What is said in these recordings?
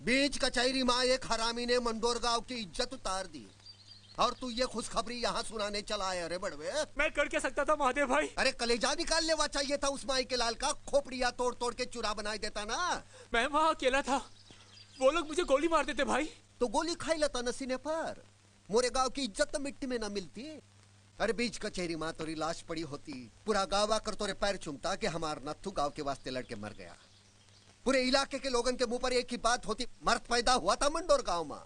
बीच कचहरी माँ एक हरामी ने मंडोर गांव की इज्जत उतार दी और तू ये खुशखबरी यहाँ सुनाने चला है। अरे बड़वे, मैं कर क्या सकता था महादेव भाई? अरे कलेजा निकाल लेवा चाहिए था उस माई के लाल का, खोपड़िया तोड़ तोड़ के चूरा बना देता ना। मैं वहाँ अकेला था, वो लोग मुझे गोली मार देते भाई। तो गोली खाई लेता नसीने पर, मोरे गांव की इज्जत तो मिट्टी में ना मिलती। अरे बीच कचहरी माँ तोरी लाश पड़ी होती, पूरा गाँव आकर तोरे पैर चूमता कि हमार नथु गाँव के वास्ते लड़के मर गया। पूरे इलाके के लोगों के मुंह पर एक ही बात होती, मर्द पैदा हुआ था मंडोर गांव में।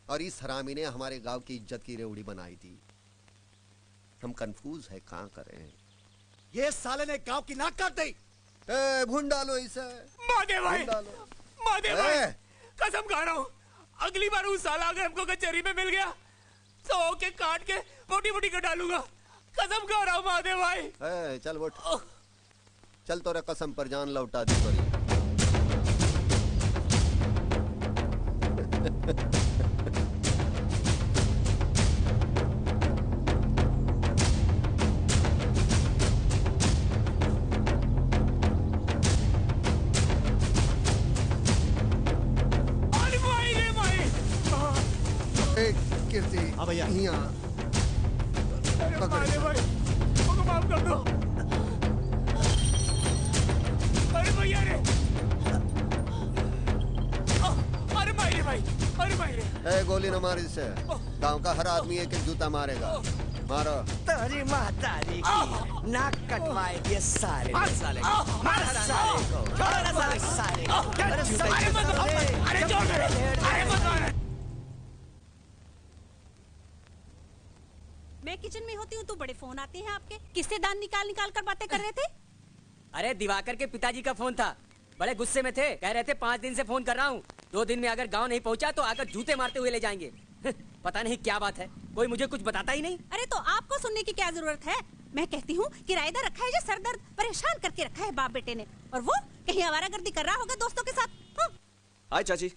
और इस हरामी ने हमारे गांव की इज्जत की रेवड़ी बनाई थी। हम कंफ्यूज है, कहां करें। ये साले ने गांव की नाक काट दी। भून डालो इसे। महादेव भाई, महादेव भाई, कसम खा रहा हूँ, अगली बार उस साला अगर हमको कचहरी में मिल गया तो ओके काट के मोटी मोटी कर डालूंगा। कसम खा रहा हूँ महादेव भाई। चल उठ, चल तोरे कसम पर जान लौटा दी तोरी। हाँ भैया, अरे महादेव भाई, मुझको माफ कर दो। अरे भैया रे, अरे मायरे भाई, अरे मायरे। गोली न मार इसे, गांव का हर आदमी एक एक जूता मारेगा। मारो। तेरी मातारी की नाक कटवाए ये साले साले को, मार साले को, साले को। अरे छोड़ दे, अरे मत मार। मैं किचन में होती हूँ तो बड़े फोन आते हैं आपके, किससे दान निकाल निकाल कर बातें कर रहे थे? अरे दिवाकर के पिताजी का फोन था, बड़े गुस्से में थे, कह रहे थे 5 दिन से फोन कर रहा हूँ, 2 दिन में अगर गांव नहीं पहुँचा तो आकर जूते मारते हुए ले जाएंगे। पता नहीं क्या बात है, कोई मुझे कुछ बताता ही नहीं। अरे तो आपको सुनने की क्या जरूरत है? मैं कहती हूँ किराएदार रखा है जो सरदर्द परेशान करके रखा है बाप बेटे ने, और वो कहीं आवारागर्दी कर रहा होगा दोस्तों के साथ। हाय चाची।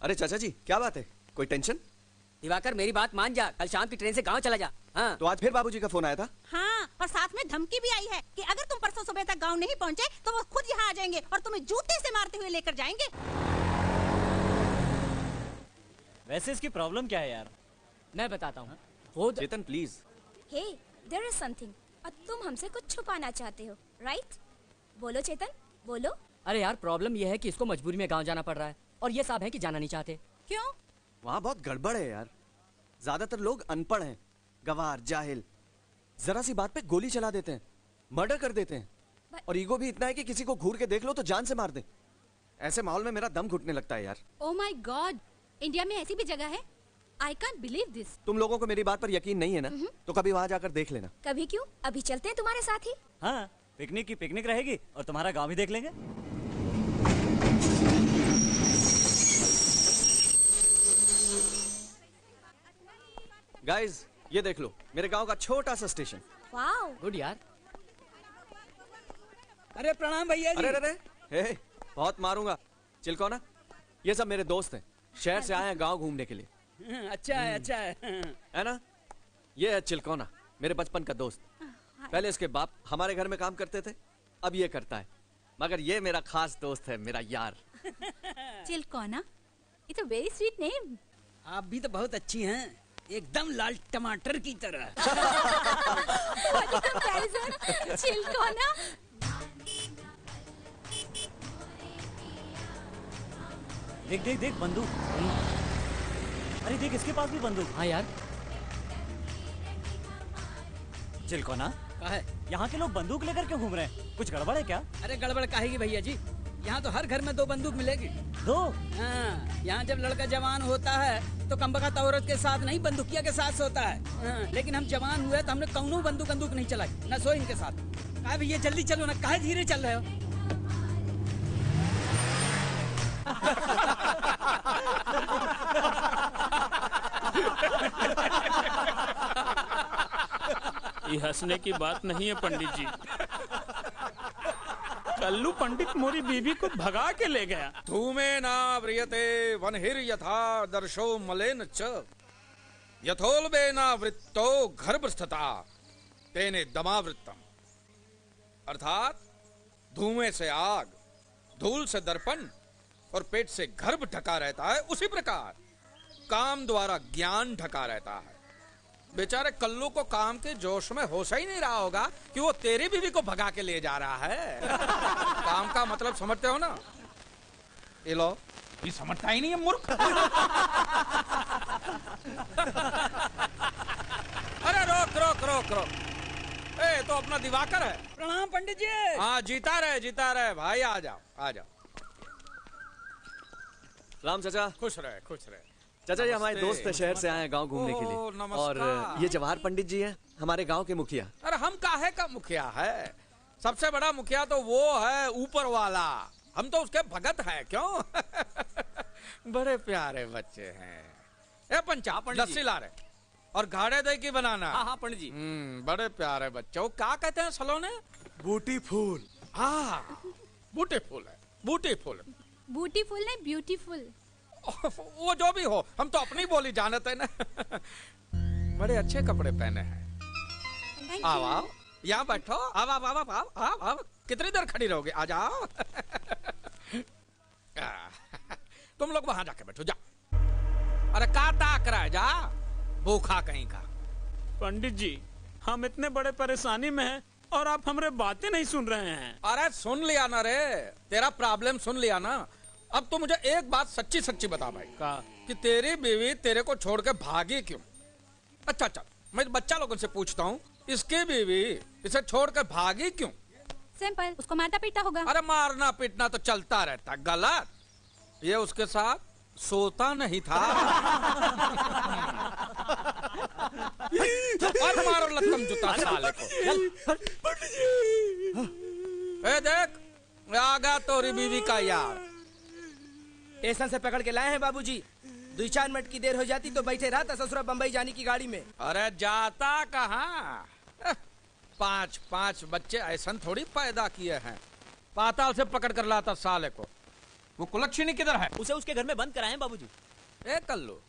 अरे चाचा जी, क्या बात है, कोई टेंशन? दिवाकर मेरी बात मान जा, कल शाम की ट्रेन से गांव चला जा। हाँ। तो आज फिर बाबूजी का फोन आया था? हाँ, और साथ में धमकी भी आई है कि अगर तुम परसों सुबह तक गांव नहीं पहुंचे तो वो खुद यहाँ आ जाएंगे और तुम्हें जूते से मारते हुए लेकर जाएंगे। वैसे इसकी प्रॉब्लम क्या है यार? मैं बताता हूँ। Chetan please. Hey, there is something, और तुम हमसे कुछ छुपाना चाहते हो, राइट? बोलो चेतन, बोलो। अरे यार, प्रॉब्लम ये है कि इसको मजबूरी में गाँव जाना पड़ रहा है और ये साहब है कि जाना नहीं चाहते। क्यों? वहाँ बहुत गड़बड़ है यार, ज्यादातर लोग अनपढ़ हैं, गवार, जाहिल, जरा सी बात पे गोली चला देते हैं, मर्डर कर देते हैं, और ईगो भी इतना है कि किसी को घूर के देख लो तो जान से मार दे। ऐसे माहौल में मेरा दम घुटने लगता है यार। ओह माय गॉड, इंडिया में ऐसी भी जगह है? I can't believe this. तुम लोगों को मेरी बात पर यकीन नहीं है ना, तो कभी वहाँ जाकर देख लेना। कभी क्यों, अभी चलते हैं तुम्हारे साथ ही। हाँ, पिकनिक की पिकनिक रहेगी और तुम्हारा गाँव भी देख लेंगे। गाइस, ये देख लो, मेरे गांव का छोटा सा स्टेशन। वाओ, गुड यार। अरे प्रणाम भैया जी। अरे हे, बहुत मारूंगा। चिलकोना, ये सब मेरे दोस्त हैं, शहर से आए हैं गांव घूमने के लिए। अच्छा है, अच्छा है ना? ये है चिलकोना, मेरे बचपन का दोस्त। पहले इसके बाप हमारे घर में काम करते थे, अब ये करता है, मगर ये मेरा खास दोस्त है, मेरा यार। Chilkona, it's a very sweet name. आप भी तो बहुत अच्छी हैं, एकदम लाल टमाटर की तरह। चिलकोना। देख देख देख, बंदूक। अरे देख, इसके पास भी बंदूक। हाँ यार। चिलकोना, है यहाँ के लोग बंदूक लेकर क्यों घूम रहे हैं? कुछ गड़बड़ है क्या? अरे गड़बड़ काहेगी भैया जी, यहाँ तो हर घर में 2 बंदूक मिलेगी। 2? हाँ, यहाँ जब लड़का जवान होता है तो कमबख्त औरत के साथ नहीं, बंदूकिया के साथ सोता है। हाँ, लेकिन हम जवान हुए तो हमने कौनो बंदूक नहीं चलाई, न सो इनके साथ। कहा भैया जल्दी चलो ना, काहे धीरे चल रहे हो? ये हंसने की बात नहीं है पंडित जी। कल्लू पंडित मोरी बीबी को भगा के ले गया। धूमे ना व्रियते वनहिर यथा दर्शो मलेन च यथोल्बे ना वृत्तो गर्भस्थता तेने दमावृत्तम। अर्थात धुएं से आग धूल से दर्पण और पेट से गर्भ ढका रहता है, उसी प्रकार काम द्वारा ज्ञान ढका रहता है। बेचारे कल्लू को काम के जोश में होश ही नहीं रहा होगा कि वो तेरी बीवी को भगा के ले जा रहा है। काम का मतलब समझते हो ना? ये लो, ये समझता ही नहीं है मूर्ख। अरे रोक रोक रोक रोक, ए तो अपना दिवाकर है। प्रणाम पंडित जी। हाँ जीता रहे भाई, आ जाओ आ जाओ। राम चाचा। खुश रहे खुश रहे। चाचा ये हमारे दोस्त शहर से आए हैं गांव घूमने के लिए। नमस्कार। और ये जवाहर पंडित जी हैं, हमारे गांव के मुखिया। अरे हम काहे का मुखिया है? सबसे बड़ा मुखिया तो वो है ऊपर वाला, हम तो उसके भगत हैं। क्यों? बड़े प्यारे बच्चे हैं। ए पंचा, लस्सी ला रहे और घाड़े दही की बनाना। हाँ हाँ पंडित जी। बड़े प्यारे बच्चे। वो क्या कहते हैं सलोने? बूटी फूल। हाँ बूटी फूल है, बूटी फूल। ब्यूटीफुल नहीं ब्यूटीफुल। वो जो भी हो, हम तो अपनी बोली जानते हैं ना। बड़े अच्छे कपड़े पहने हैं। आओ आओ, यहाँ बैठो। आओ आओ आओ आओ आओ आओ। कितनी देर खड़ी रहोगे? आ जाओ। तुम लोग वहां जाके बैठो, जा। अरे का ताक रहा है, जा भूखा कहीं का। पंडित जी हम इतने बड़े परेशानी में हैं और आप हमारे बातें नहीं सुन रहे हैं। अरे सुन लिया ना रे, तेरा प्रॉब्लम सुन लिया ना। अब तो मुझे एक बात सच्ची सच्ची बता भाई, कि तेरी बीवी तेरे को छोड़ के भागी क्यों? अच्छा अच्छा, मैं बच्चा लोगों से पूछता हूँ, इसकी बीवी इसे छोड़ के भागी क्यों? सिंपल, उसको मारना पीटा होगा। अरे मारना पीटना तो चलता रहता। गलत, ये उसके साथ सोता नहीं था। और मारो लत्तम जूता साले को। ए देख, आ गया तोरी बीवी का यार। स्टेशन से पकड़ के लाए हैं बाबूजी। 2-4 मिनट की देर हो जाती तो बैठे रहा था ससुरा बम्बई जाने की गाड़ी में। अरे जाता कहाँ? 5 बच्चे ऐसा थोड़ी पैदा किए हैं। पाताल से पकड़ कर लाता साले को। वो कुलक्षणी किधर है? उसे उसके घर में बंद कराए बाबूजी। ए कल्लू,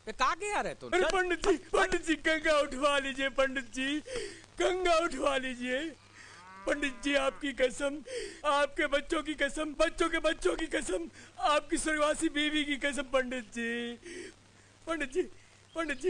ये कहाँ गया रे तू? अरे पंडित जी गंगा उठवा लीजिए। पंडित जी गंगा उठवा लीजिए। पंडित जी आपकी कसम, आपके बच्चों की कसम, बच्चों के बच्चों की कसम, आपकी स्वर्गवासी बीवी की कसम। पंडित जी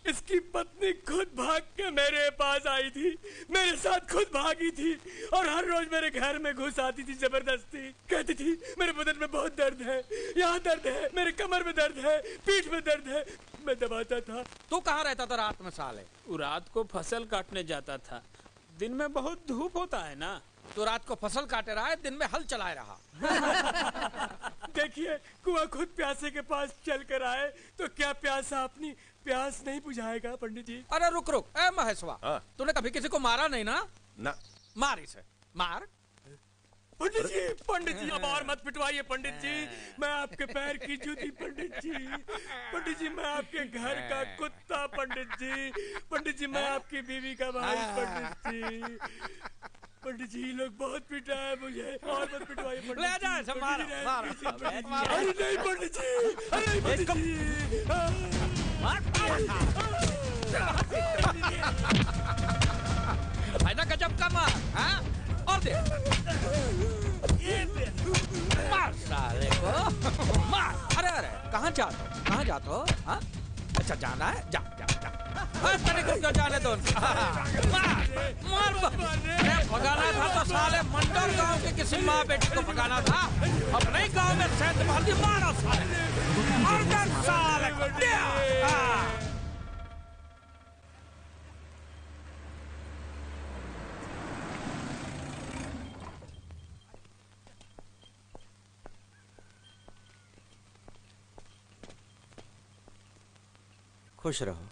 इसकी पत्नी खुद भाग के मेरे पास आई थी, मेरे साथ खुद भागी थी और हर रोज मेरे घर में घुस आती थी जबरदस्ती। कहती थी मेरे बदन में बहुत दर्द है, यहाँ दर्द है, मेरे कमर में दर्द है, पीठ में दर्द है। मैं दबाता था। तू कहाँ रहता था रात में साले? रात को फसल काटने जाता था। दिन में बहुत धूप होता है ना। तो रात को फसल काटे रहा है, दिन में हल चलाए रहा। देखिए कुआं खुद प्यासे के पास चल कर आए तो क्या प्यासा अपनी प्यास नहीं बुझाएगा? पंडित जी। अरे रुक रुक, ए महेशवा, तूने कभी किसी को मारा नहीं ना? ना। मार इसे, मार। पंडित जी अब और मत पिटवाइए। पंडित जी मैं आपके पैर की जूती। पंडित जी मैं आपके घर का कुत्ता। पंडित जी मैं आपकी बीवी का भाई। पंडित जी लोग बहुत पिटा है मुझे, और मत पिटवाइए। ले जा इसे, मार मार। अरे नहीं पंडित जी, अरे पंडित जी है ना गजब का मार। हाँ और दे, मार साले को, मार। अरे अरे कहाँ जाते हो? हाँ अच्छा जाना है, जा जा जा। तेरे को जाने दो। मार भगाना था तो साले मंडल गांव के किसी माँ बेटी को भगाना था। अपने गांव में सेंध भर दी, मारो साले और साले को। खुश रहो।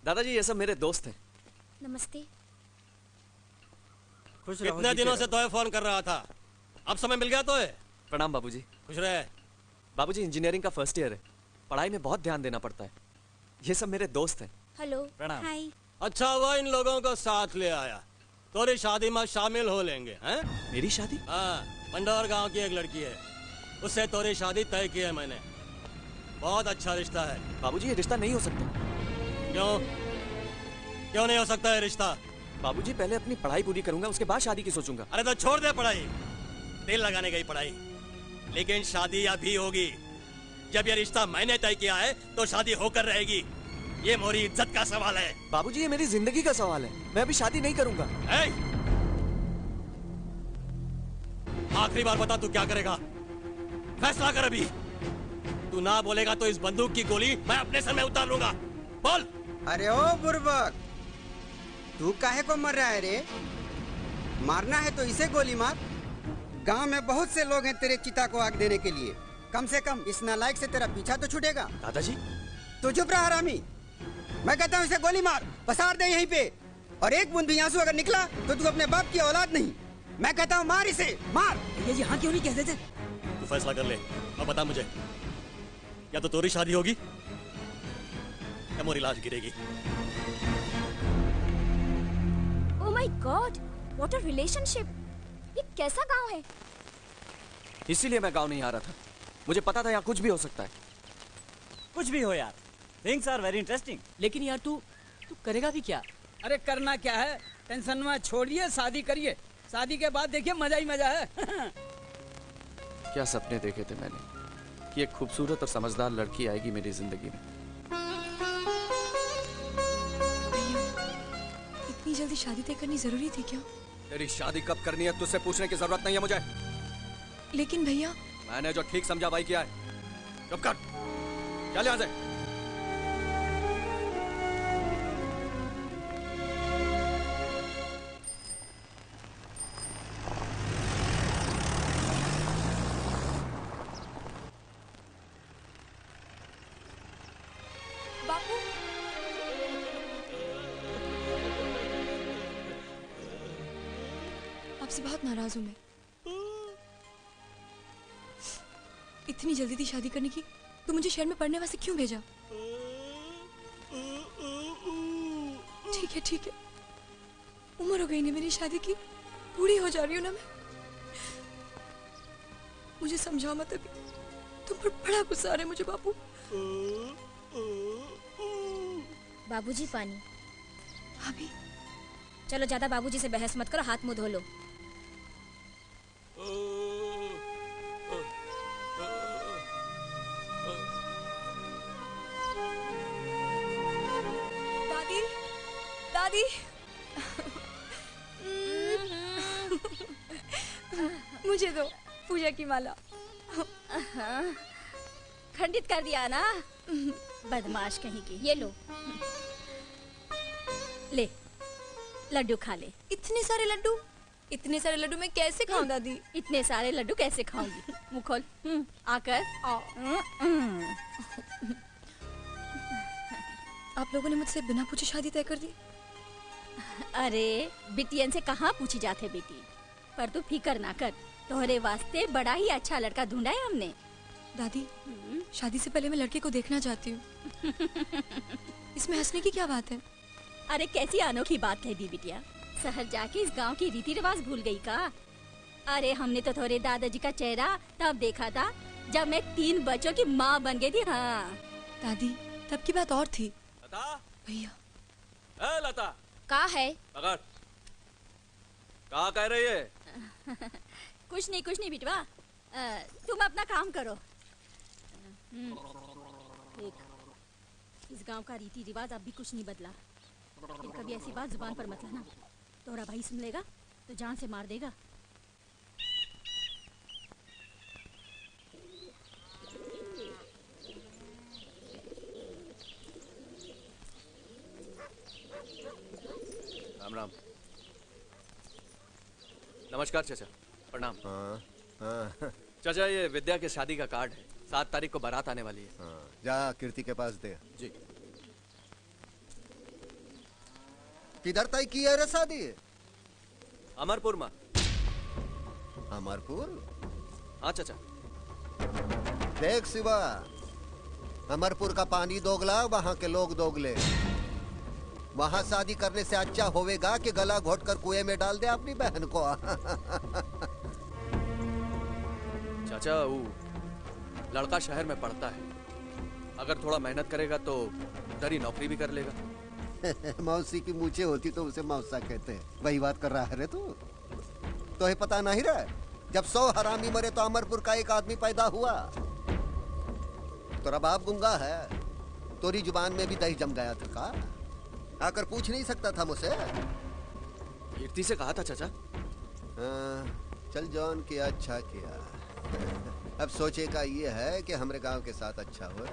दादाजी ये सब मेरे दोस्त हैं। नमस्ते। खुश रहो। कितने दिनों से तोहे फोन कर रहा था, अब समय मिल गया तोहे। प्रणाम बाबूजी। खुश रहे। बाबूजी इंजीनियरिंग का फर्स्ट ईयर है, पढ़ाई में बहुत ध्यान देना पड़ता है। ये सब मेरे दोस्त हैं। हेलो। प्रणाम। हाय। अच्छा हुआ इन लोगों को साथ ले आया, तोरी शादी में शामिल हो लेंगे। हैं? मेरी शादी? हाँ, मंडौर गांव की एक लड़की है, उससे तोरी शादी तय की है मैंने। बहुत अच्छा रिश्ता है। बाबूजी ये रिश्ता नहीं हो सकता। क्यों नहीं हो सकता है रिश्ता? बाबूजी पहले अपनी पढ़ाई पूरी करूंगा, उसके बाद शादी की सोचूंगा। अरे तो छोड़ दे पढ़ाई, तेल लगाने गई पढ़ाई, लेकिन शादी अभी होगी। जब ये रिश्ता मैंने तय किया है तो शादी होकर रहेगी। ये मोरी इज्जत का सवाल है। बाबूजी, ये मेरी जिंदगी का सवाल है। मैं अभी शादी नहीं करूंगा। आखिरी बार बता, तू क्या करेगा? फैसला कर अभी। तू ना बोलेगा तो इस बंदूक की गोली मैं अपने सर में उतार लूंगा। बोल। अरे ओ बुर्बक, तू काहे को मर रहा है रे? मारना है तो इसे गोली मार। गांव में बहुत से लोग हैं तेरे चिता को आग देने के लिए। कम से कम इस नालायक से तेरा पीछा तो छूटेगा। दादाजी, तू चुप रहा हरामी। मैं कहता हूँ इसे गोली मार, पसार दे यहीं पे। और एक बूंद भी आंसू अगर निकला तो तू अपने बाप की औलाद नहीं। मैं कहता हूँ मार इसे, मार। ये यहाँ क्यों नहीं कहते थे? तू फैसला कर ले और बता मुझे, या तो तेरी शादी होगी या मोरी लाश गिरेगी। Oh my God, what a relationship. ये कैसा गांव है? इसीलिए मैं गांव नहीं आ रहा था। मुझे पता था यहाँ कुछ भी हो सकता है। कुछ भी हो यार, थिंग्स आर वेरी इंटरेस्टिंग। लेकिन यार तू करेगा भी क्या? अरे करना क्या है, टेंशन में छोड़िए, शादी करिए। शादी के बाद देखिए मजा ही मजा है। क्या सपने देखे थे मैंने कि एक खूबसूरत और समझदार लड़की आएगी मेरी जिंदगी में। इतनी जल्दी शादी तय करनी जरूरी थी क्या? तेरी शादी कब करनी है तुझसे पूछने की जरूरत नहीं है मुझे। लेकिन भैया, मैंने जो ठीक समझा भाई किया है। चुप कर, चल यहाँ से। बापू, आपसे बहुत नाराज हूं मैं। इतनी जल्दी थी शादी करने की, तो मुझे शहर में पढ़ने वास्ते क्यों भेजा? ठीक है, उम्र हो गई ना मेरी शादी की, बूढ़ी हो जा रही हूँ ना मैं। मुझे समझाओ मत अभी, तुम पर बड़ा गुस्सा आ रहा है मुझे बापू। बाबूजी पानी। भाभी, चलो ज्यादा बाबूजी से बहस मत करो, हाथ मुंह धो लो। दादी, मुझे दो पूजा की माला। खंडित कर दिया ना, बदमाश कहीं की। ये लो, ले लड्डू खा ले। इतने सारे लड्डू मैं कैसे खाऊं दादी? इतने सारे लड्डू कैसे खाऊंगी? मुंह खोल, आकर आप लोगों ने मुझसे बिना पूछे शादी तय कर दी। अरे बिटियन से कहाँ पूछी जाते बेटी, पर तू फिकर ना कर, तोहरे वास्ते बड़ा ही अच्छा लड़का ढूंढा है हमने। दादी, शादी से पहले मैं लड़के को देखना चाहती हूँ। इसमें हंसने की क्या बात है? अरे कैसी अनोखी बात है दी बिटिया, शहर जाके इस गांव की रीति रिवाज भूल गई का? अरे हमने तो थोड़े दादाजी का चेहरा तब देखा था जब मैं 3 बच्चों की माँ बन गई थी। हाँ दादी, तब की बात और थी। भैया, लता का है? पकड़। कहाँ कह रही है? कुछ नहीं बिटवा, तुम अपना काम करो। देख, इस गांव का रीति रिवाज अब भी कुछ नहीं बदला। फिर कभी ऐसी बात जुबान पर मत लाना, तोरा भाई सुन लेगा तो जान से मार देगा। राम राम। नमस्कार चाचा, प्रणाम। चाचा, ये विद्या के शादी का कार्ड है, 7 तारीख को बारात आने वाली है। जा कीर्ति के पास दे। जी। किधर तय की है रे शादी? अमरपुर में। अमरपुर? हाँ चाचा। देख शिवा, अमरपुर का पानी दोगला, वहाँ के लोग दोगले। वहाँ शादी करने से अच्छा होवेगा कि गला घोट कर कुएं में डाल दे अपनी बहन को। चाचा, वो लड़का शहर में पढ़ता है, अगर थोड़ा मेहनत करेगा तो उधर ही नौकरी भी कर लेगा। मौसी की मूछें होती तो उसे मौसा कहते हैं। वही बात कर रहा है रे तू? तो है पता नहीं रहा? जब 100 हरामी मरे तो अमरपुर का एक आदमी पैदा हुआ। तेरा बाप गूंगा है, तोरी जुबान में भी दही जम गया था का? आकर पूछ नहीं सकता था मुझसे? कीर्ति से कहा था चाचा। चल जॉन किया अच्छा किया। अब सोचे का ये है कि हमारे गांव के साथ अच्छा हो।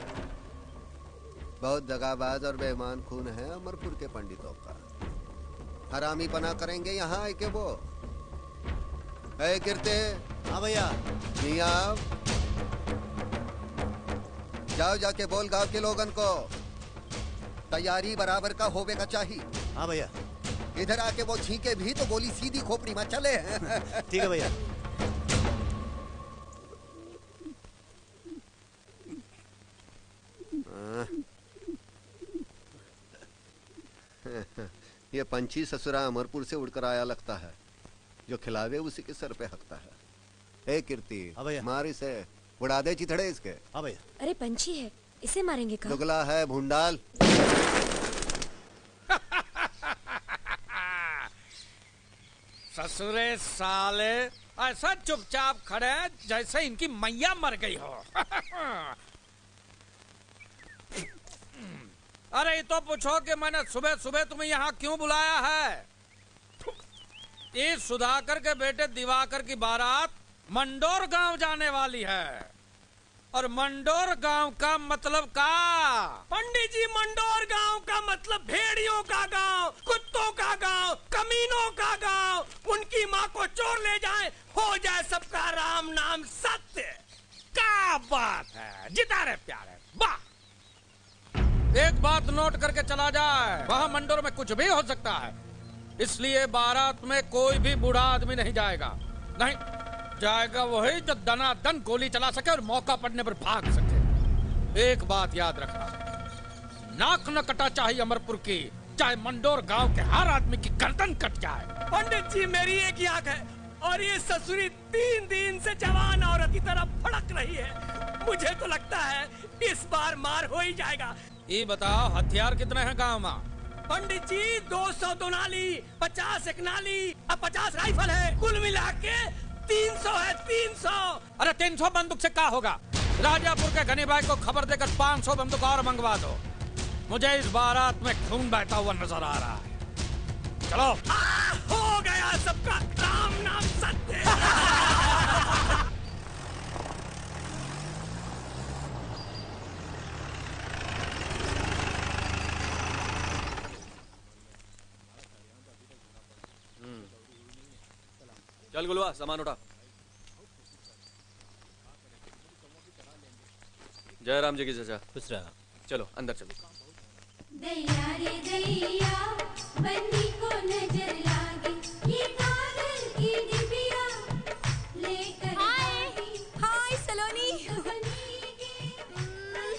बहुत दगाबाज और बेईमान खून है अमरपुर के पंडितों का। हरामी पना करेंगे यहाँ आए के वो। कीर्ति। हाँ भैया। नहीं आओ, जाओ जाके बोल गांव के लोगन को तैयारी बराबर का होवे का चाहिए। हाँ भैया। इधर आके वो छींके भी तो गोली सीधी खोपड़ी में चले। ठीक है भैया। ये पंछी ससुरा अमरपुर से उड़कर आया लगता है। जो खिलावे उसी के सर पे हकता है। ए कीर्ति, मार इसे, उड़ा दे चिथड़े इसके। हाँ भैया। अरे पंछी है, इसे मारेंगे कहाँ? दुगला है भूंडाल। ससुरे साले ऐसा चुपचाप खड़े हैं जैसे इनकी मैया मर गई हो। अरे ये तो पूछो कि मैंने सुबह सुबह तुम्हें यहाँ क्यों बुलाया है? इस सुधाकर के बेटे दिवाकर की बारात मंडोर गांव जाने वाली है। और मंडोर गांव का मतलब का? पंडित जी, मंडोर गांव का मतलब भेड़ियों का गांव, कुत्तों का गांव, कमीनों का गांव। उनकी माँ को चोर ले जाए, हो जाए सबका राम नाम सत्य। क्या बात है, जिता रहे प्यारे, वाह। एक बात नोट करके चला जाए, वहाँ मंडोर में कुछ भी हो सकता है, इसलिए बारात में कोई भी बूढ़ा आदमी नहीं जाएगा। नहीं जाएगा वही जो दनादन गोली चला सके और मौका पड़ने पर भाग सके। एक बात याद रखना, नाक न कटा चाहिए अमरपुर की, चाहे मंडोर गांव के हर आदमी की गर्दन कट जाए। पंडित जी, मेरी एक आंख है और ये ससुरी 3 दिन से जवान औरत की तरह फड़क रही है। मुझे तो लगता है इस बार मार हो ही जाएगा। ये बताओ हथियार कितने हैं गांव में? पंडित जी 200 दोनाली, 50 एक नाली और 50 राइफल है। कुल मिला के 300 है, 300। अरे 300 बंदूक से क्या होगा? राजापुर के गनी भाई को खबर देकर 500 बंदूक और मंगवा दो। मुझे इस बारात में खून बहता हुआ नजर आ रहा है। चलो। हो गया सबका राम नाम सत्य। चल गुलवा, सामान उठा। जय राम जी की चचा। खुश रहा। चलो अंदर चलो। दैया रे दैया, बन्नी को नजर लागी, ये कागज की डिबिया लेकर। हाय सलोनी।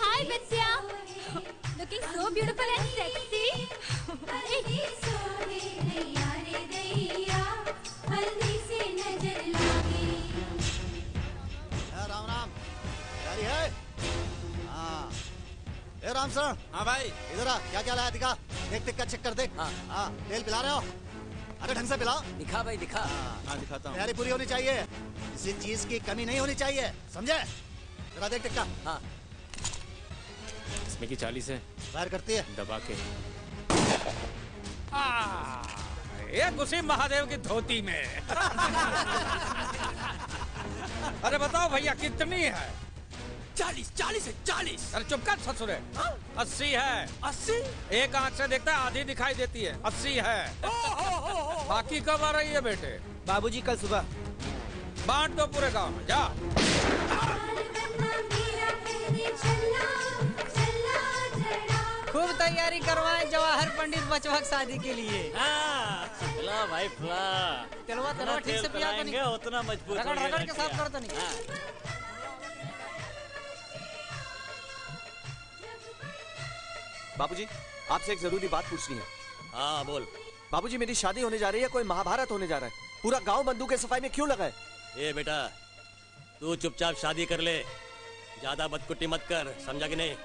हाय बच्चिया। Looking so beautiful and sexy. दैया रे दैया, हल्दी से नजर लागी। राम राम। तैयारी है? हाँ। ए राम सर। हाँ भाई। इधर आ, क्या क्या लाया दिखा। देख देख का चेक कर देख। हाँ। तेल पिला रहे हो? अरे ढंग से पिलाओ। दिखा भाई दिखा। हाँ दिखाता हूँ। तैयारी पूरी होनी चाहिए, किसी चीज की कमी नहीं होनी चाहिए, समझे? जरा देख देख का। हाँ। इसमें की 40 है। फायर करती है। दबा के। ये घुसी महादेव की धोती में। अरे बताओ भैया कितनी है? 40 है, 40। अरे चुप कर ससुरे। 80 है। 80? एक आंख से देखता है आधी दिखाई देती है। 80 है। बाकी कब आ रही है बेटे? बाबूजी कल सुबह। बांट दो पूरे गांव में, जा। खूब तैयारी करवाएं जवाहर पंडित बचवा की शादी के लिए। फुला भाई फुला। तेलवा ठीक से पिया तो नहीं, उतना मजबूत रगड़ रगड़ के साथ कर तो नहीं। बाबूजी, आपसे एक जरूरी बात पूछनी है। हाँ बोल। बाबूजी, मेरी शादी होने जा रही है, कोई महाभारत होने जा रहा है। पूरा गांव बंदूक के सफाई में क्यों लगा है? ए बेटा, तू चुपचाप शादी कर ले, ज्यादा बदकुट्टी मत कर, समझा कि नहीं?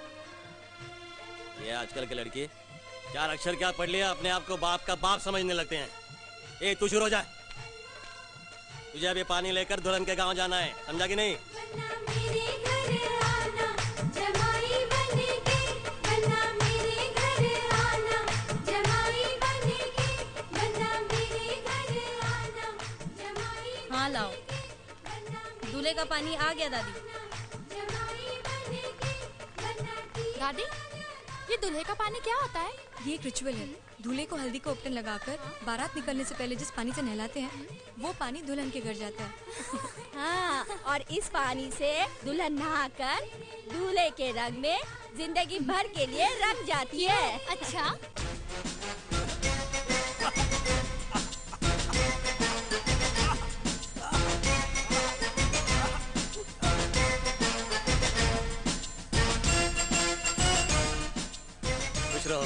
ये आजकल के लड़के 4 अक्षर क्या पढ़ लिया, अपने आप को बाप का बाप समझने लगते हैं। ए तू शुरू हो जा। तुझे अभी पानी लेकर दुल्हन के गांव जाना है, समझा कि नहीं? मेरे घर आना जमाई बनेगे, बन्ना मेरे घर आना जमाई बनेगे, बन्ना मेरे घर आना जमाई। हाँ लाओ, दूल्हे का पानी आ गया दादी। दादी, ये दूल्हे का पानी क्या होता है? ये एक रिचुअल है। दूल्हे को हल्दी का उपटन लगाकर बारात निकलने से पहले जिस पानी से नहलाते हैं, वो पानी दुल्हन के घर जाता है। हाँ, और इस पानी से दुल्हन नहाकर दूल्हे के रंग में जिंदगी भर के लिए रंग जाती है। अच्छा, खुश रहो।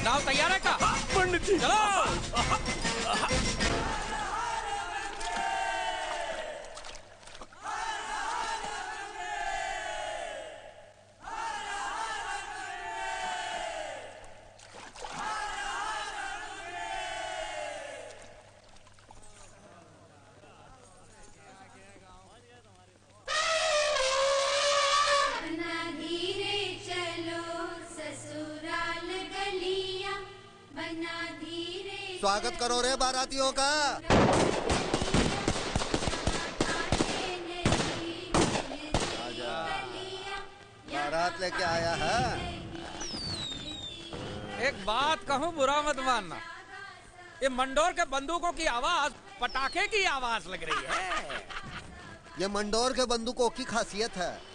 नाव तैयार है का? पंडित जी चलो। बन्ना धीरे चलो ससुराल गलियां, बन्ना धीरे। स्वागत करो रे बारातियों का। आजा, बारात लेके आया है। एक बात कहूँ, बुरा मत मानना, ये मंडोर के बंदूकों की आवाज पटाखे की आवाज लग रही है। ये मंडोर के बंदूकों की खासियत है,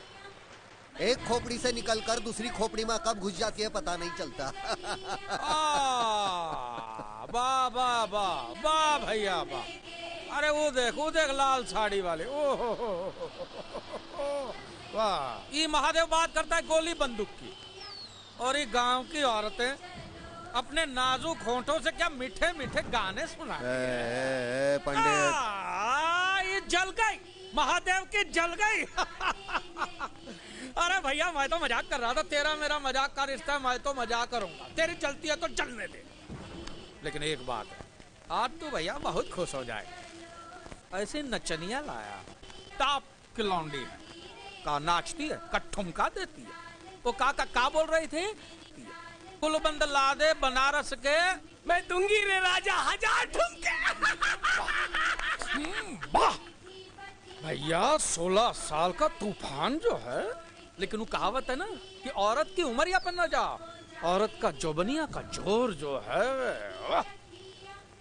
एक खोपड़ी से निकलकर दूसरी खोपड़ी में कब घुस जाती है पता नहीं चलता। वाह वाह वाह वाह भैया वाह। अरे वो देख लाल साड़ी वाले। ओहो वाह। ये महादेव बात करता है गोली बंदूक की, और ये गांव की औरतें अपने नाजुक होंठों से क्या मीठे मीठे गाने सुना। पंडित, ये जल गई, महादेव की जल गई। अरे भैया मैं तो मजाक कर रहा था, तेरा मेरा मजाक का रिश्ता है, मैं तो मजाक करूंगा, तेरी चलती है तो चलने दे। लेकिन एक बात है, आज तो भैया बहुत खुश हो जाए। ऐसे नचनिया लाया, टॉप की लौंडी है, का नाचती है, का ठुमका देती है। वो का बोल रही थी? कुलबंद ला दे बनारस के, मैं दूंगी रे राजा 1000 ठुमके। वाह भैया, 16 साल का तूफान जो है। लेकिन वो कहावत है ना कि औरत की उम्र या पर न जा, औरत का जोबनिया का जोर जो है,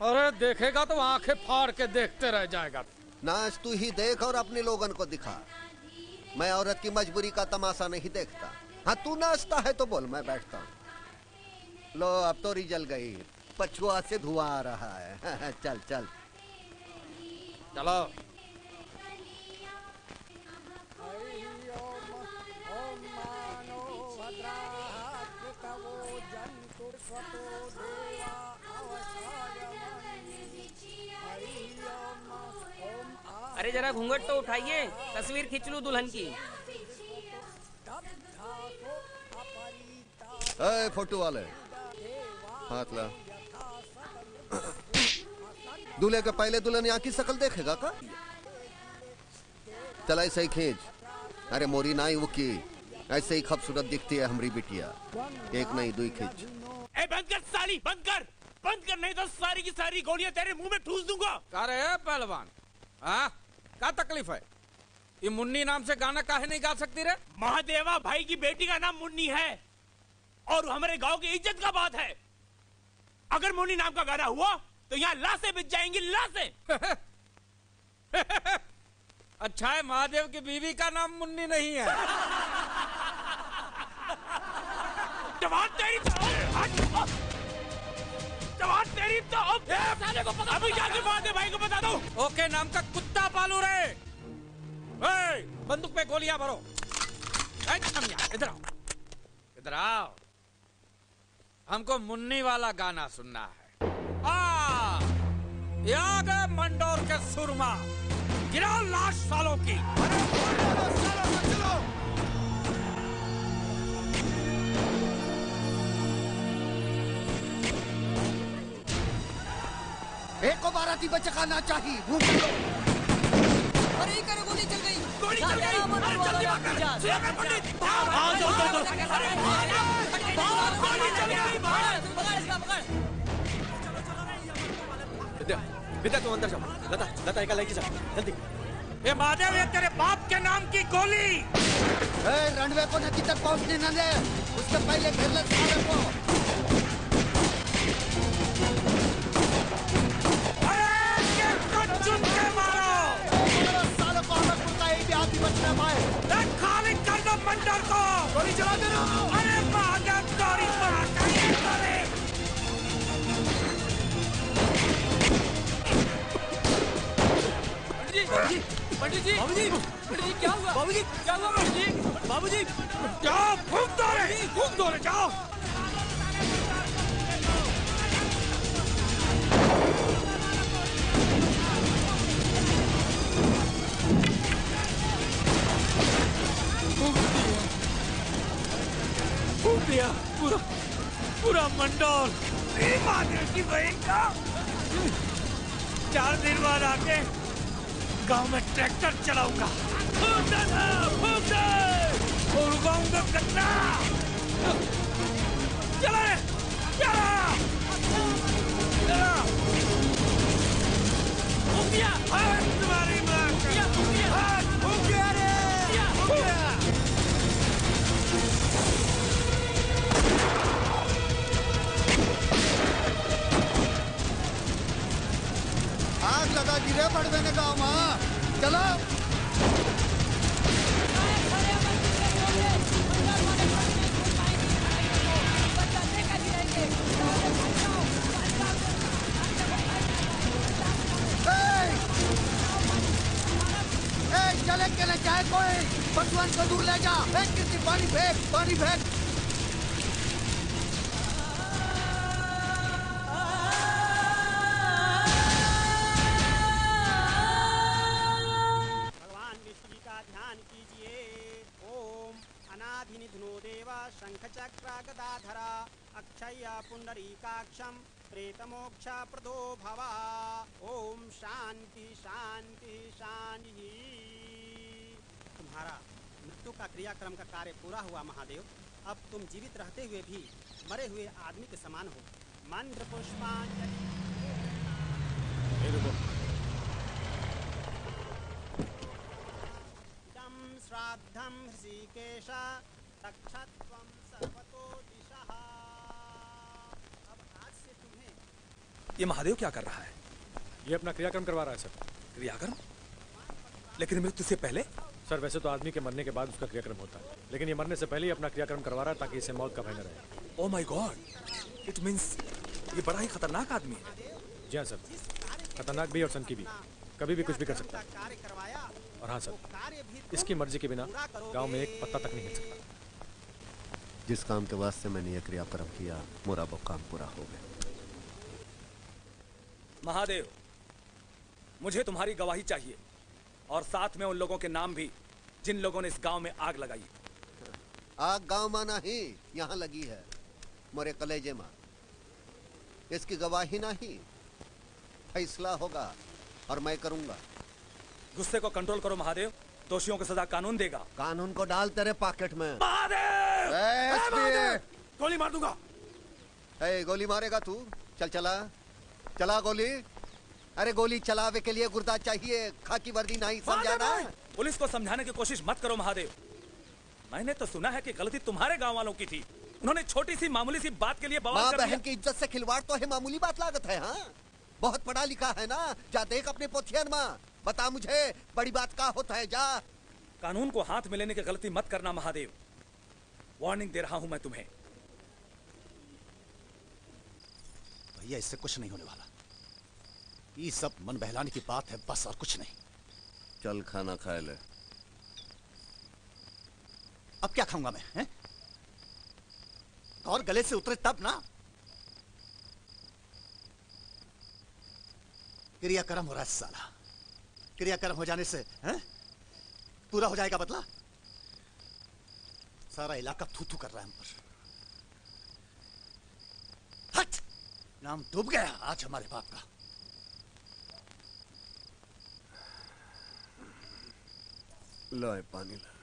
अरे देखेगा तो आंखें फाड़ के देखते रह जाएगा। नाच तू ही देख और अपने लोगन को दिखा। मैं औरत की मजबूरी का तमाशा नहीं देखता। हाँ, तू नाचता है तो बोल, मैं बैठता हूँ। लो अब तो जल गई, पछुआ से धुआं आ रहा है। चल चल चलो। अरे जरा घूंघट तो उठाइए, तस्वीर खींच लूं दुल्हन की। ए, फोटो वाले हाथ ला। दूल्हे के पहले दुल्हन यहाँ की शक्ल देखेगा का? चल ऐसे ही खींच। अरे मोरी नाई वो की, ऐसे ही खूबसूरत दिखती है हमारी बिटिया। एक नहीं दो खींच। ए बंद कर साली, बंद कर नहीं तो सारी की सारी गोलियां तेरे मुंह में ठूस दूंगा। अरे पहलवान, हाँ क्या तकलीफ है? ये मुन्नी नाम से गाना काहे नहीं गा सकती रे? महादेवा भाई की बेटी का नाम मुन्नी है और हमारे गांव की इज्जत का बात है। अगर मुन्नी नाम का गाना हुआ तो यहाँ लाशें बिछ जाएंगी, लाशें। अच्छा है महादेव की बीवी का नाम मुन्नी नहीं है। जवान तेरी तो साले को पकड़, अभी जाके महादेव भाई को बता दो। ओके नाम का कुत्ता पालू रे। बंदूक पे गोलियां भरो। इधर आओ, इधर आओ। हमको मुन्नी वाला गाना सुनना है। ये आ गए मंडोर के सुरमा। गिराओ लाश सालों की। एक को बाराती बचकाना चाहिए। अरे करे गोली चल गई। गोली चल गई। अरे जल्दी भाग पंडित। आओ चलो गोली चल गई। पकड़ इसका पकड़। विद्या तुम अंदर जाओ। लता लता एक लाइक जल्दी। ये महादेव, ये तेरे बाप के नाम की गोली। रनवे को नदी तक पहुंचने न दे, उससे पहले घेर ले सारे को। चुन के मारो सालों को हमें कुत्ता एक भी आदमी बच न पाए। खाली कर दो मंडर को। गोली चला दे रहा हूँ। अरे महादेव गोली मार पंडित जी क्या हुआ? बाबूजी क्या हुआ? बाबूजी जाओ फूंक दो रे जाओ। फूंक दिया पूरा मंडोर। महादेव की बहन का 4 दिन बाद आके गांव में ट्रैक्टर चलाऊंगा। और उगाऊंगा गन्ना। चला तुम्हारी माँ आग लगा दी रे बड़वे ने गाँव में। चलो चले के न जाए कोई। बसवन को दूर ले जा। किसी पानी फेंक। शंखचक्रागदाधरा अक्षय पुंडरीकाक्षं प्रेतमोक्ष प्रदो भवा। ओम शांति शांति शांति। तुम्हारा मृत्यु का क्रियाक्रम का कार्य पूरा हुआ महादेव। अब तुम जीवित रहते हुए भी मरे हुए आदमी के समान हो। मंत्र पुष्पांजलि। श्राद्धं ऋषिकेश तक्षत्वं सर्वतो दिशः। अब आज से तुम्हें। ये महादेव क्या कर रहा है? ये अपना क्रियाक्रम करवा रहा है सर। क्रियाक्रम? लेकिन मृत्यु से पहले? सर वैसे तो आदमी के मरने के बाद उसका क्रियाक्रम होता है, लेकिन ये मरने से पहले ही अपना क्रियाक्रम करवा रहा है ताकि इसे मौत का भय न रहे। Oh my God, it means ये बड़ा ही खतरनाक आदमी है। जी हाँ सर, खतरनाक भी और सनकी भी, कभी भी कुछ भी कर सकता है। और हाँ सर, इसकी मर्जी के बिना गांव में एक पत्ता तक नहीं हिल सकता। जिस काम के वास्ते मैंने यह क्रियाक्रम किया, मेरा वो काम पूरा हो गया। महादेव, मुझे तुम्हारी गवाही चाहिए और साथ में उन लोगों के नाम भी जिन लोगों ने इस गांव में आग लगाई। आग गांव में नहीं, यहाँ लगी है मोरे कलेजे में। इसकी गवाही नहीं, फैसला होगा और मैं करूंगा। गुस्से को कंट्रोल करो महादेव, दोषियों को सजा कानून देगा। कानून को डाल तेरे पॉकेट में। महादेव! गोली मार दूंगा। गोली मारेगा तू? चल चला गोली। अरे गोली चलावे के लिए गुर्दा चाहिए, खाकी वर्दी नहीं, समझा ना? पुलिस को समझाने की कोशिश मत करो महादेव। मैंने तो सुना है कि गलती तुम्हारे गांव वालों की थी। उन्होंने छोटी सी मामूली सी बात के लिए बवाल कर दिया। बहन की इज्जत से खिलवाड़ तो है, मामूली बात लागत है। हाँ, बहुत पढ़ा लिखा है ना, जा देख अपने पोथियन में, बता मुझे बड़ी बात का होता है। जा। कानून को हाथ में लेने की गलती मत करना महादेव, वार्निंग दे रहा हूं मैं तुम्हें। भैया इससे कुछ नहीं होने वाला, ये सब मन बहलाने की बात है बस, और कुछ नहीं। चल खाना खा ले। अब क्या खाऊंगा मैं, हैं? और गले से उतरे तब ना। क्रियाक्रम हो रहा है साला। क्रियाक्रम हो जाने से हैं? पूरा हो जाएगा बदला। सारा इलाका थू थू कर रहा है हम पर। हट! नाम डूब गया आज हमारे बाप का। लो ये पानी ला।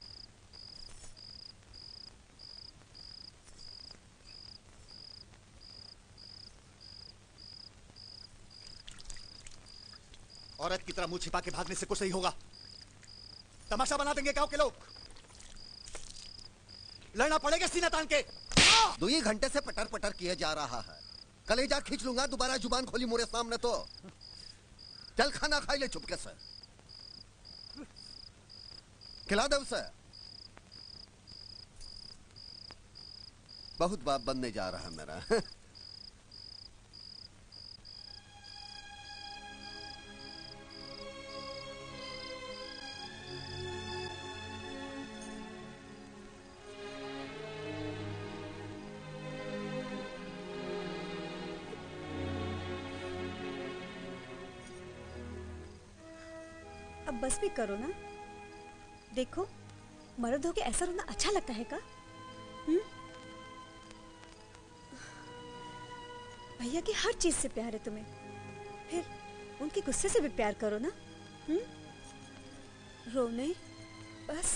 औरत की तरह मुंह छिपा के भागने से कुछ नहीं होगा। तमाशा बना देंगे गांव के लोग। लड़ना पड़ेगा सीना तान के। 2 घंटे से पटर पटर किए जा रहा है। कलेजा खींच लूंगा दोबारा जुबान खोली मोरे सामने तो। चल खाना खाई ले चुपके से। खिला दे उसे। बहुत बाप बनने जा रहा है मेरा। अब बस भी करो ना। देखो मर्द होके ऐसा रोना अच्छा लगता है का? भैया की हर चीज से प्यार है तुम्हें, फिर उनके गुस्से से भी प्यार करो ना। रोने बस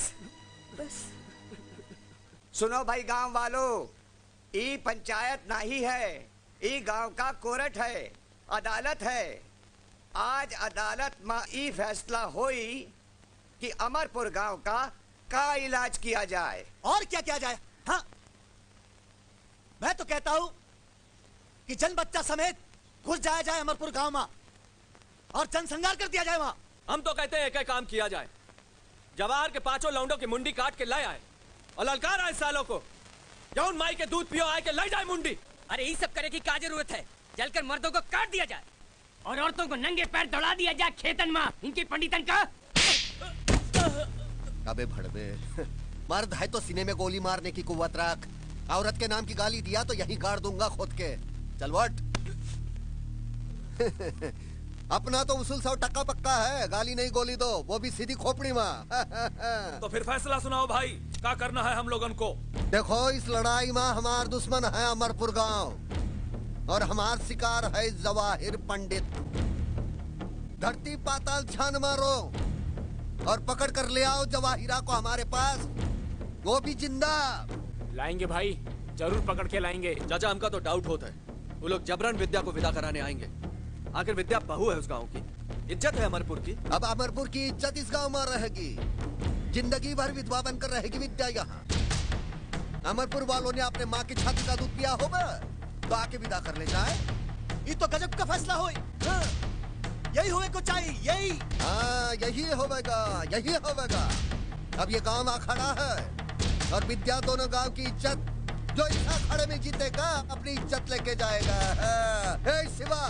बस। सुनो भाई गांव वालों, ई पंचायत नहीं है, ई गांव का कोर्ट है, अदालत है। आज अदालत में ई फैसला होई कि अमरपुर गांव का इलाज किया जाए। और क्या किया जाए? हाँ, मैं तो कहता हूं कि जन बच्चा समेत घुस जाया जाए अमरपुर गांव में और जनसंहार कर दिया जाए वहां। हम तो कहते हैं एक काम किया जाए। जवाहर के 5 लौंडों की मुंडी काट के ले आए और ललकार आए सालों को। जौन माई के दूध पियो आए के ले जाए मुंडी। अरे ये सब करे की क्या जरूरत है? जलकर मर्दों को काट दिया जाए और औरतों को नंगे पैर दौड़ा दिया जाए खेतन में। इनकी पंडितन का अबे भड़वे, मर्द है तो सीने में गोली मारने की कुव्वत रख। औरत के नाम की गाली दिया तो यहीं गाड़ दूंगा खुद के। चल वट। अपना तो उसूल 100% पक्का है, गाली नहीं गोली दो, वो भी सीधी खोपड़ी में। तो फिर फैसला सुनाओ भाई, क्या करना है हम लोगन को? देखो इस लड़ाई में हमार दुश्मन है अमरपुर गांव और हमार शिकार है जवाहिर पंडित। धरती पाताल छान मारो और पकड़ कर ले आओ जवाहिरा को हमारे पास, वो भी जिंदा। लाएंगे भाई, जरूर पकड़ के लाएंगे। चाचा हमका तो डाउट होता है वो लोग जबरन विद्या को विदा कराने आएंगे। आखिर विद्या बहू है उस गांव की, इज्जत है अमरपुर की। अब अमरपुर की इज्जत इस गांव में रहेगी, जिंदगी भर विधवा बनकर रहेगी विद्या यहाँ। अमरपुर वालों ने अपने माँ की छाती का दूध पिया होगा तो आके विदा कर ले जाए। ये तो गजब का फैसला हो। यही होने को चाहिए, यही। हाँ यही होगा, यही होगा। अब ये गांव आ खड़ा है और विद्या दोनों गांव की इज्जत जो इस अखाड़े में जीतेगा अपनी इज्जत लेके जाएगा। हे शिवा,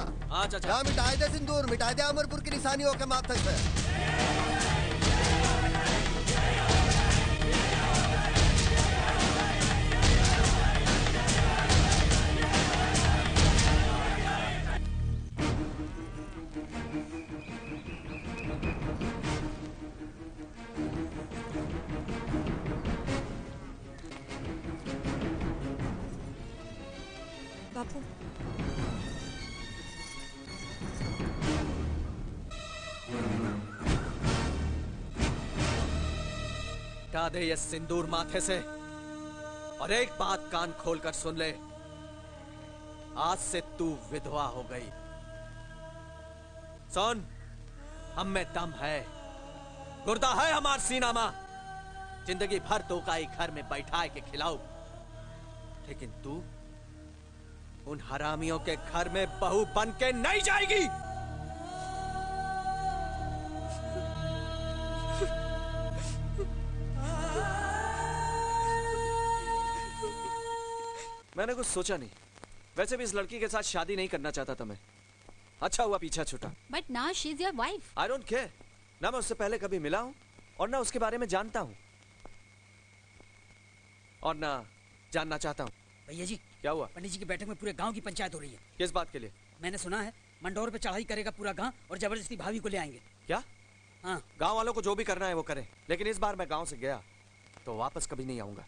क्या मिटाए दे सिंदूर, मिटाए दे अमरपुर की निशानियों के माथे से। बापू, हटा दे ये सिंदूर माथे से और एक बात कान खोलकर सुन ले, आज से तू विधवा हो गई। सुन, हम में दम है, गुर्दा है हमार सीना में, जिंदगी भर तो का घर में बैठाए के खिलाऊ, लेकिन तू उन हरामियों के घर में बहू बन के नहीं जाएगी। मैंने कुछ सोचा नहीं, वैसे भी इस लड़की के साथ शादी नहीं करना चाहता था मैं। अच्छा हुआ पीछा छूटा। But now she is your wife. I don't care, ना मैं उससे पहले कभी मिला हूं और ना उसके बारे में जानता हूं और ना जानना चाहता हूं। भैया जी, क्या हुआ? पंडित जी की बैठक में पूरे गांव की पंचायत हो रही है। किस बात के लिए? मैंने सुना है मंडोर पे चढ़ाई करेगा पूरा गांव और जबरदस्ती भाभी को ले आएंगे। क्या? हाँ। गांव वालों को जो भी करना है वो करें, लेकिन इस बार मैं गांव से गया तो वापस कभी नहीं आऊंगा।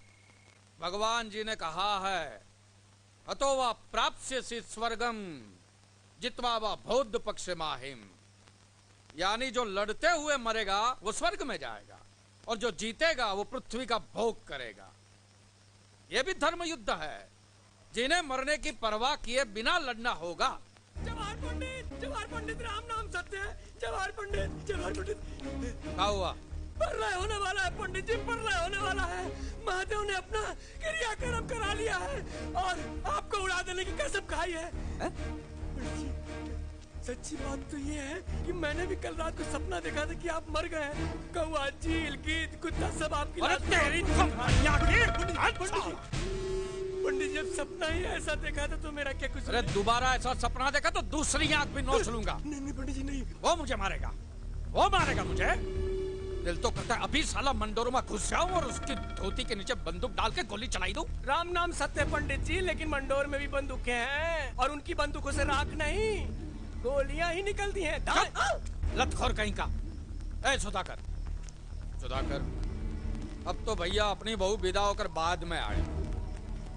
भगवान जी ने कहा है, अतो वा प्राप्स्यसि स्वर्गम जित्वा वा बौद्ध पक्ष माहिम, यानी जो लड़ते हुए मरेगा वो स्वर्ग में जाएगा और जो जीतेगा वो पृथ्वी का भोग करेगा। ये भी धर्म युद्ध है, जिन्हें मरने की परवाह किए बिना लड़ना होगा। जवाहर पंडित राम नाम सत्य है। जवाहर पंडित क्या हुआ? प्रलय होने वाला है पंडित जी, प्रलय होने वाला है। महादेव ने अपना क्रियाक्रम करा लिया है और आपको उड़ा देने की कसम खाई है। सच्ची बात तो ये है कि मैंने भी कल रात को सपना देखा था कि आप मर गए हैं। कौवा, चील, गीद, कुत्ता सब आपकी लाश पंडित, जब सपना ही ऐसा देखा था तो मेरा क्या कुछ। अरे दोबारा ऐसा सपना देखा तो दूसरी आंख भी नोच लूंगा। नहीं पंडित जी नहीं, वो मुझे मारेगा, वो मारेगा मुझे। दिल तो करता है अभी साला मंडोर में घुस जाऊं और उसकी धोती के नीचे बंदूक डाल के गोली चलाई दूं। राम नाम सत्य पंडित जी, लेकिन मंडोर में भी बंदूकें हैं और उनकी बंदूकों से राख नहीं, गोलियां ही निकलती हैं। लतखोर कहीं का। ए सुधाकर, अब तो भैया अपनी बहू विदा होकर बाद में आए।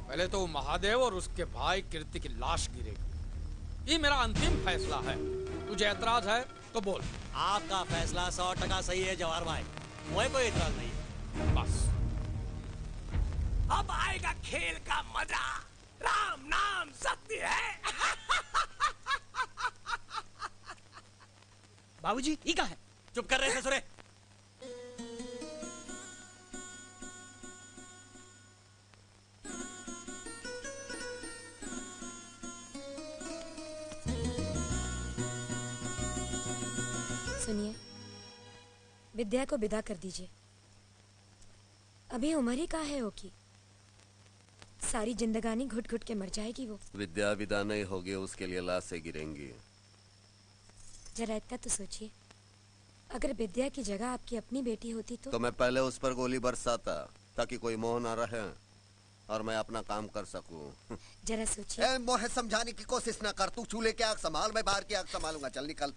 पहले तो महादेव और उसके भाई कीर्ति की लाश गिरेगी। ये मेरा अंतिम फैसला है। तुझे एतराज है तो बोल। आपका फैसला 100% सही है जवाहर भाई, मुझे कोई एतराज नहीं है। बस अब आएगा खेल का मजा। राम नाम सत्य है। बाबूजी ये क्या है? चुप कर रहे ससुरे। सुनिए, विद्या को विदा कर दीजिए। अभी उम्र ही कहाँ है ओकी, सारी जिंदगानी घुट घुट के मर जाएगी वो। विद्या विदा नहीं होगी, उसके लिए लाशें गिरेंगी। जरा इतना तो सोचिए, अगर विद्या की जगह आपकी अपनी बेटी होती तो मैं पहले उस पर गोली बरसाता ताकि कोई मोह न रहे और मैं अपना काम कर सकूं। जरा सोचिए। मोहे समझाने की कोशिश ना कर। तू चूल्हे की आग संभाल, मैं बाहर की आग संभालूंगा। चल निकल।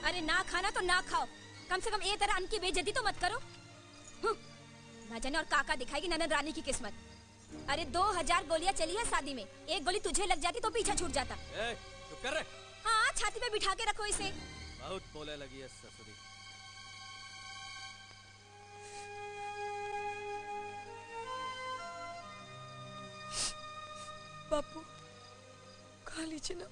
अरे ना खाना तो ना खाओ, कम से कम ये तरह अन्न की बेइज्जती तो मत करो। ना जाने और काका दिखाएगी ननद रानी की किस्मत। अरे 2000 गोलियां चली है शादी में, एक गोली तुझे लग जाती तो पीछा छूट जाता। चुप कर रहे। हाँ, छाती पे बिठा के रखो इसे। बहुत बोले लगी है ससुरी। बापू खा लीजिए ना।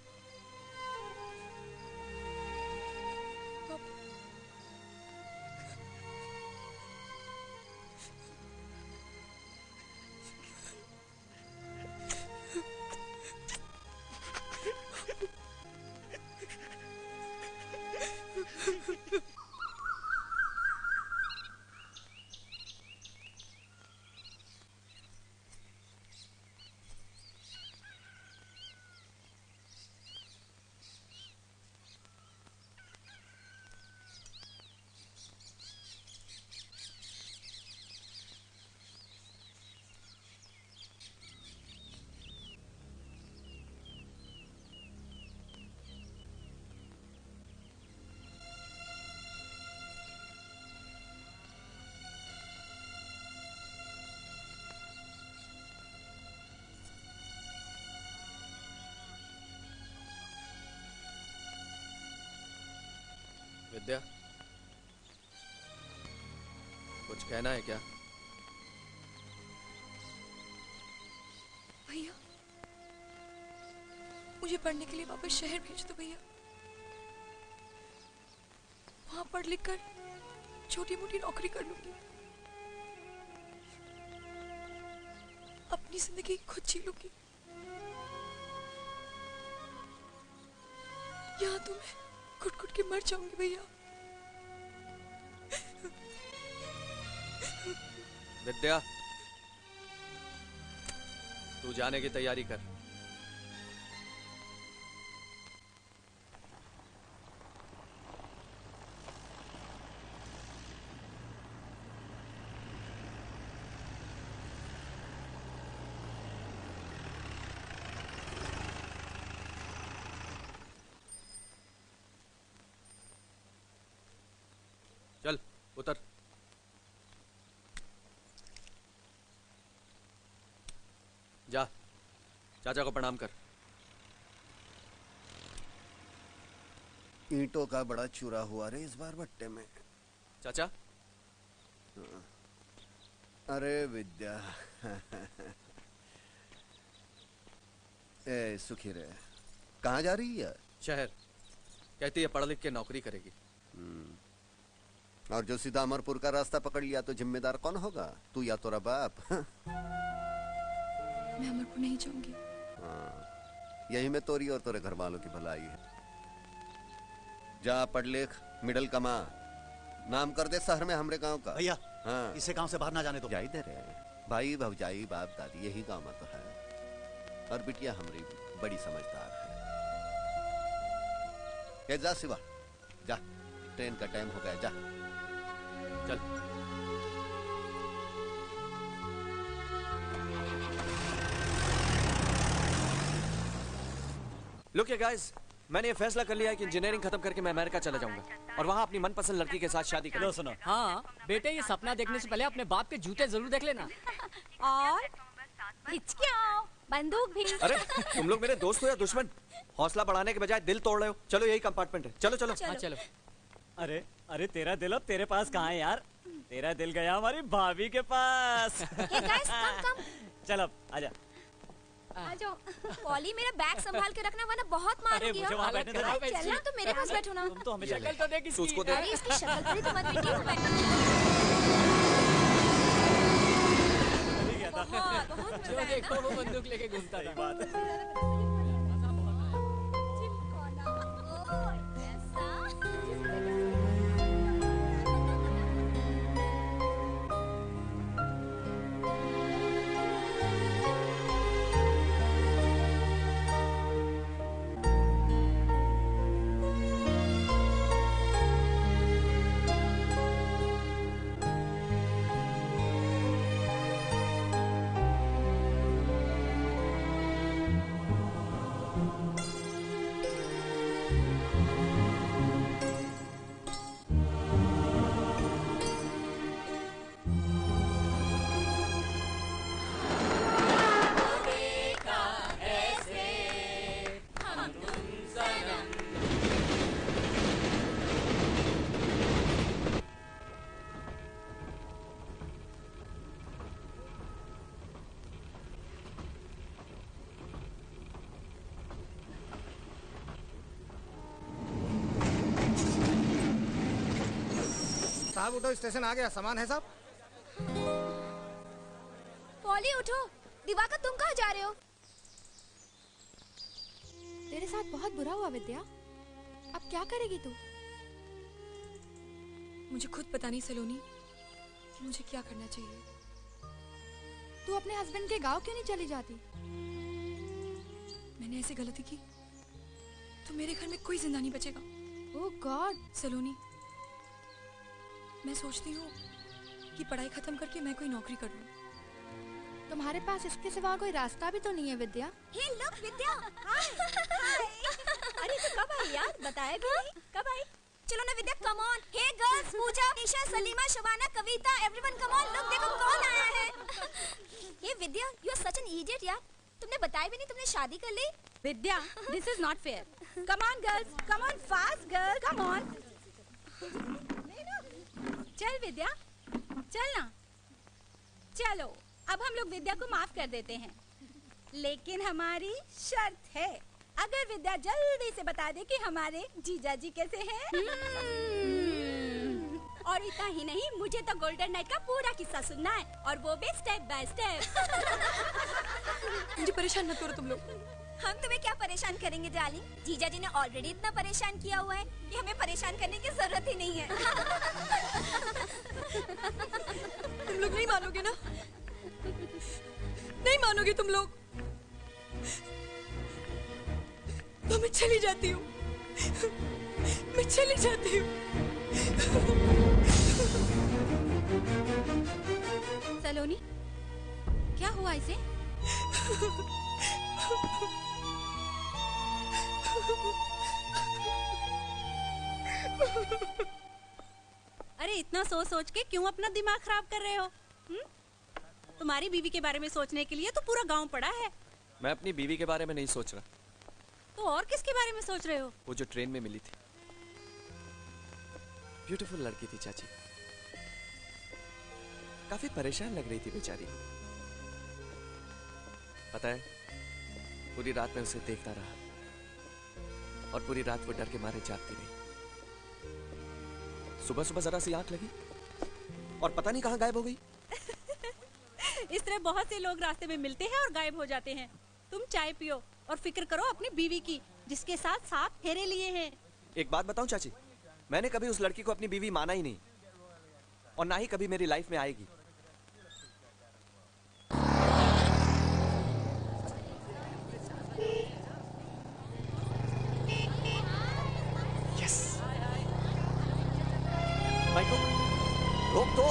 विद्या, कुछ कहना है क्या? भैया, मुझे पढ़ने के लिए वापस शहर भेज दो भैया। वहां पढ़ लिख कर छोटी मोटी नौकरी कर लूंगी, अपनी जिंदगी खुद जी लूंगी। यहाँ तो मैं घुट-घुट के मर जाऊंगी भैया। विद्या, तू जाने की तैयारी कर। चल उतर। जा चाचा को प्रणाम कर। ईंटों का बड़ा चूरा हुआ रे इस बार भट्टे में। चाचा अरे विद्या ए सुखी रे, कहाँ जा रही है? शहर। कहती है पढ़ लिख के नौकरी करेगी। और जो सीधा अमरपुर का रास्ता पकड़ लिया तो जिम्मेदार कौन होगा? तू या तोरा बाप? मैं अमरपुर नहीं जाऊंगी। यही में तोरी और तोरे घर वालों की भलाई है। जा पढ़ लिख, मिडल कमा, नाम कर दे शहर में हमरे गांव का। भैया हाँ, इसे गांव से बाहर ना जाने दो। जाई दे रे भाई, भौजाई, बाप दादी यही गांव में तो है। और बिटिया हमारी बड़ी समझदार है। जा शिवा जा, ट्रेन का टाइम हो गया, जा चल। लुक गाइस, मैंने ये फैसला कर लिया है कि इंजीनियरिंग खत्म करके मैं अमेरिका चला जाऊंगा और वहाँ अपनी मनपसंद लड़की के साथ शादी करूंगा। सुनो, हाँ बेटे, ये सपना देखने से पहले अपने बाप के जूते जरूर देख लेना। और हिचकियाओ, बंदूक भी। अरे तुम लोग मेरे दोस्त हो या दुश्मन? हौसला बढ़ाने के बजाय दिल तोड़ रहे हो। चलो यही कंपार्टमेंट है, चलो चलो। हाँ चलो। अरे अरे तेरा दिल अब तेरे पास कहाँ है यार? तेरा दिल गया हमारी भाभी के पास। चल अब आजा। आ जाओ। पॉली मेरा बैग संभाल के रखना वरना बहुत मारूंगी। मुझे वहाँ बैठने दे। चलना तो मेरे पास बैठो ना। तुम तो हमें शक्ल तो देख इसकी। उसको देख। अरे इसकी शक्ल पर ही तो मत बैठिए। जो देखो वो बंदूक लेके घूमता था। साहब उठो, स्टेशन आ गया। सामान है साहब? पॉली उठो। दिवाकर तुम कहाँ जा रहे हो? तेरे साथ बहुत बुरा हुआ विद्या। अब क्या करेगी तू? मुझे खुद पता नहीं सलोनी कि मुझे क्या करना चाहिए। तू अपने हस्बैंड के गांव क्यों नहीं चली जाती? मैंने ऐसी गलती की तो मेरे घर में कोई जिंदा नहीं बचेगा। ओह गॉड। सलोनी, मैं सोचती हूँ कि पढ़ाई खत्म करके मैं कोई नौकरी कर लूँ। तुम्हारे पास इसके सिवा कोई रास्ता भी तो नहीं है विद्या। हे लुक विद्या। हाय हाय। अरे तो कब आई यार? बताया भी नहीं। कब आई? चलो ना Vidya, come on. Hey girls, Puja, Nisha, Salima, Shabana, Kavita, everyone come on. Look देखो कौन आया है। ये Vidya, you are such an idiot यार। तुमने बताया भी नहीं तुमने शादी कर ली। Vidya, this is not fair. Come on girls, come on fast girl, come on. चल विद्या, चल ना। चलो अब हम लोग विद्या को माफ कर देते हैं, लेकिन हमारी शर्त है, अगर विद्या जल्दी से बता दे कि हमारे जीजा जी कैसे हैं। और इतना ही नहीं, मुझे तो गोल्डन नाइट का पूरा किस्सा सुनना है, और वो भी स्टेप बाय स्टेप। मुझे परेशान मत करो तुम लोग। हम तुम्हें क्या परेशान करेंगे डार्लिंग? जीजा जी ने ऑलरेडी इतना परेशान किया हुआ है कि हमें परेशान करने की जरूरत ही नहीं है। तुम लोग नहीं मानोगे ना? नहीं मानोगे तुम लोग? तो मैं चली जाती हूँ। मैं चली जाती हूँ। सलोनी, क्या हुआ इसे? अरे इतना सोच सोच के क्यों अपना दिमाग खराब कर रहे हो? तुम्हारी बीवी के बारे में सोचने के लिए तो पूरा गांव पड़ा है। मैं अपनी बीवी के बारे में नहीं सोच रहा। तो और किसके बारे में सोच रहे हो? वो जो ट्रेन में मिली थी, ब्यूटीफुल लड़की थी चाची। काफी परेशान लग रही थी बेचारी। पता है, पूरी रात में उसे देखता रहा और पूरी रात वो डर के मारे जागती रही। सुबह सुबह जरा सी आंख लगी और पता नहीं कहां गायब हो गई। इस तरह बहुत से लोग रास्ते में मिलते हैं और गायब हो जाते हैं। तुम चाय पियो और फिक्र करो अपनी बीवी की, जिसके साथ 7 फेरे लिए हैं। एक बात बताऊं चाची, मैंने कभी उस लड़की को अपनी बीवी माना ही नहीं और ना ही कभी मेरी लाइफ में आएगी। यस। बाइक रोक दो।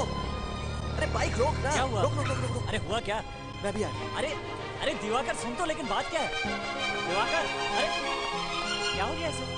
अरे बाइक रोक ना। क्या हुआ? रोक रोक रोक रोक। अरे हुआ क्या? मैं भी आया। अरे दिवाकर सुन तो, लेकिन बात क्या है? दिवाकर, अरे क्या हो गया इसे?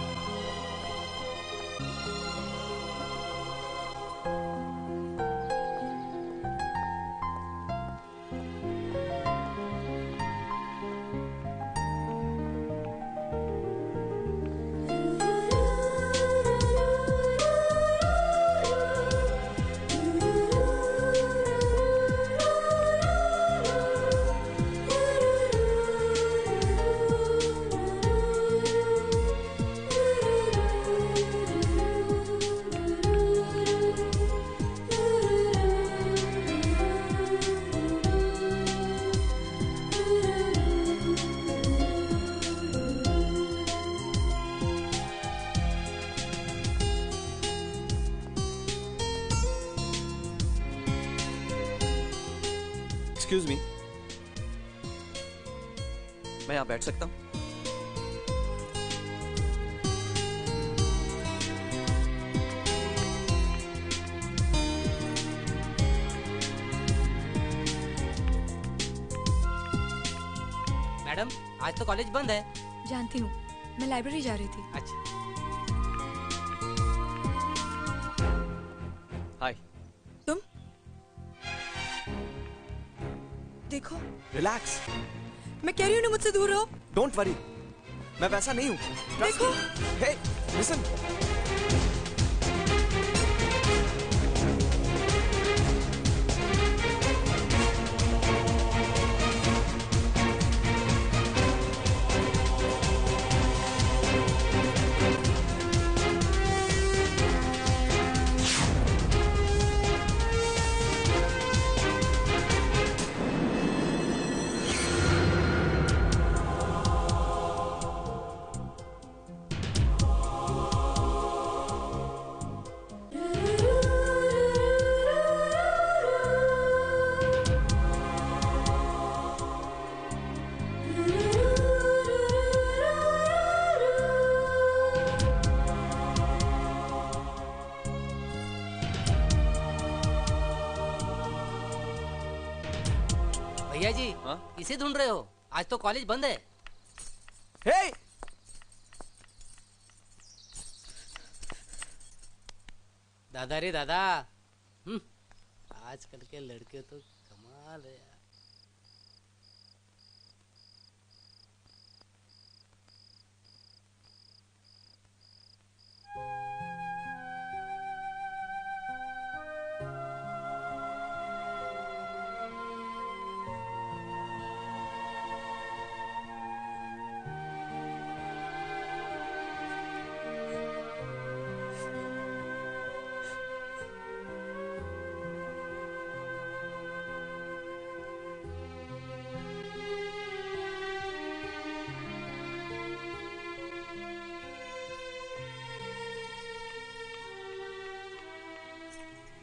एक्सक्यूज मी, मैं यहाँ बैठ सकता हूँ? मैडम, आज तो कॉलेज बंद है। जानती हूँ, मैं लाइब्रेरी जा रही थी। अच्छा। हाय। तुम देखो। रिलैक्स। मैं कह रही हूँ ना, मुझसे दूर रहो। डोंट वरी, मैं वैसा नहीं हूँ। देखो। हे, लिसन। भैया जी, किसे ढूंढ रहे हो? आज तो कॉलेज बंद है। हे! दादा रे दादा, आजकल के लड़के तो कमाल है यार।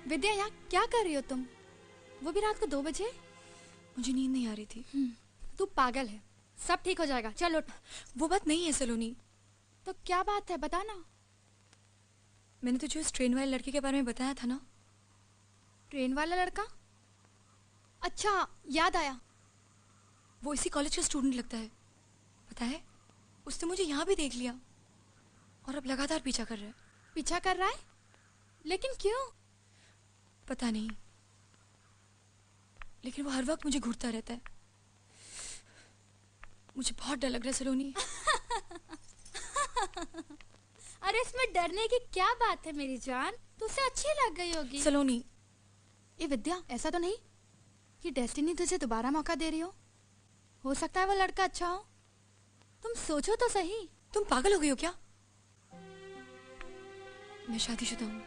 विद्या, यहाँ क्या कर रही हो तुम? वो भी रात को 2 बजे? मुझे नींद नहीं आ रही थी। तू पागल है, सब ठीक हो जाएगा, चल उठ। वो बात नहीं है सलोनी। तो क्या बात है, बता ना। मैंने तुझे उस ट्रेन वाले लड़के के बारे में बताया था ना। ट्रेन वाला लड़का? अच्छा, याद आया। वो इसी कॉलेज का स्टूडेंट लगता है। पता है, उसने मुझे यहाँ भी देख लिया और अब लगातार पीछा कर रहा है। पीछा कर रहा है? लेकिन क्यों? पता नहीं, लेकिन वो हर वक्त मुझे घूरता रहता है। मुझे बहुत डर लग रहा है सलोनी। अरे इसमें डरने की क्या बात है मेरी जान, तुझसे अच्छी लग गई होगी। सलोनी, ये विद्या, ऐसा तो नहीं कि डेस्टिनी तुझे दोबारा मौका दे रही हो सकता है वो लड़का अच्छा हो। तुम सोचो तो सही। तुम पागल हो गई हो क्या? मैं शादीशुदा हूँ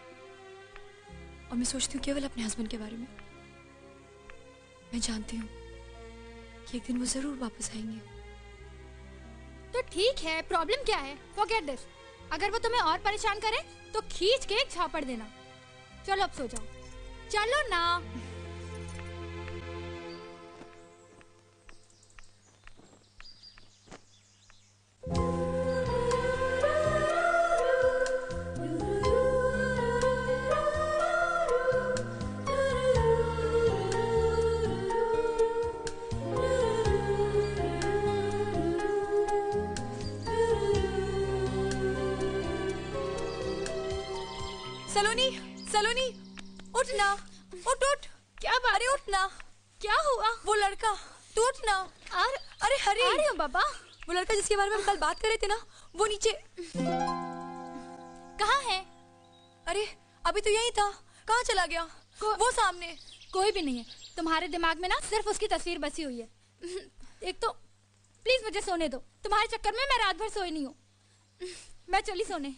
और मैं सोचती हूँ केवल अपने हस्बैंड के बारे में। मैं जानती हूँ कि एक दिन वो जरूर वापस आएंगे। तो ठीक है, प्रॉब्लम क्या है? Forget this. अगर वो तुम्हें और परेशान करे तो खींच के एक झापड़ देना। चलो अब सो जाओ, चलो ना। सलोनी, सलोनी, उठ ना, उठ उठ। क्या बात? अरे उठ ना। क्या हुआ? वो लड़का, तू उठ ना। अरे हरी। आ रही हूँ बाबा। वो लड़का जिसके बारे में हम कल बात कर रहे थे ना, वो नीचे। कहाँ है? अरे अभी तो यही था, कहाँ चला गया? वो सामने। कोई भी नहीं है, तुम्हारे दिमाग में ना सिर्फ उसकी तस्वीर बसी हुई है। एक तो प्लीज मुझे सोने दो, तुम्हारे चक्कर में मैं रात भर सोई नहीं हूँ। मैं चली सोने।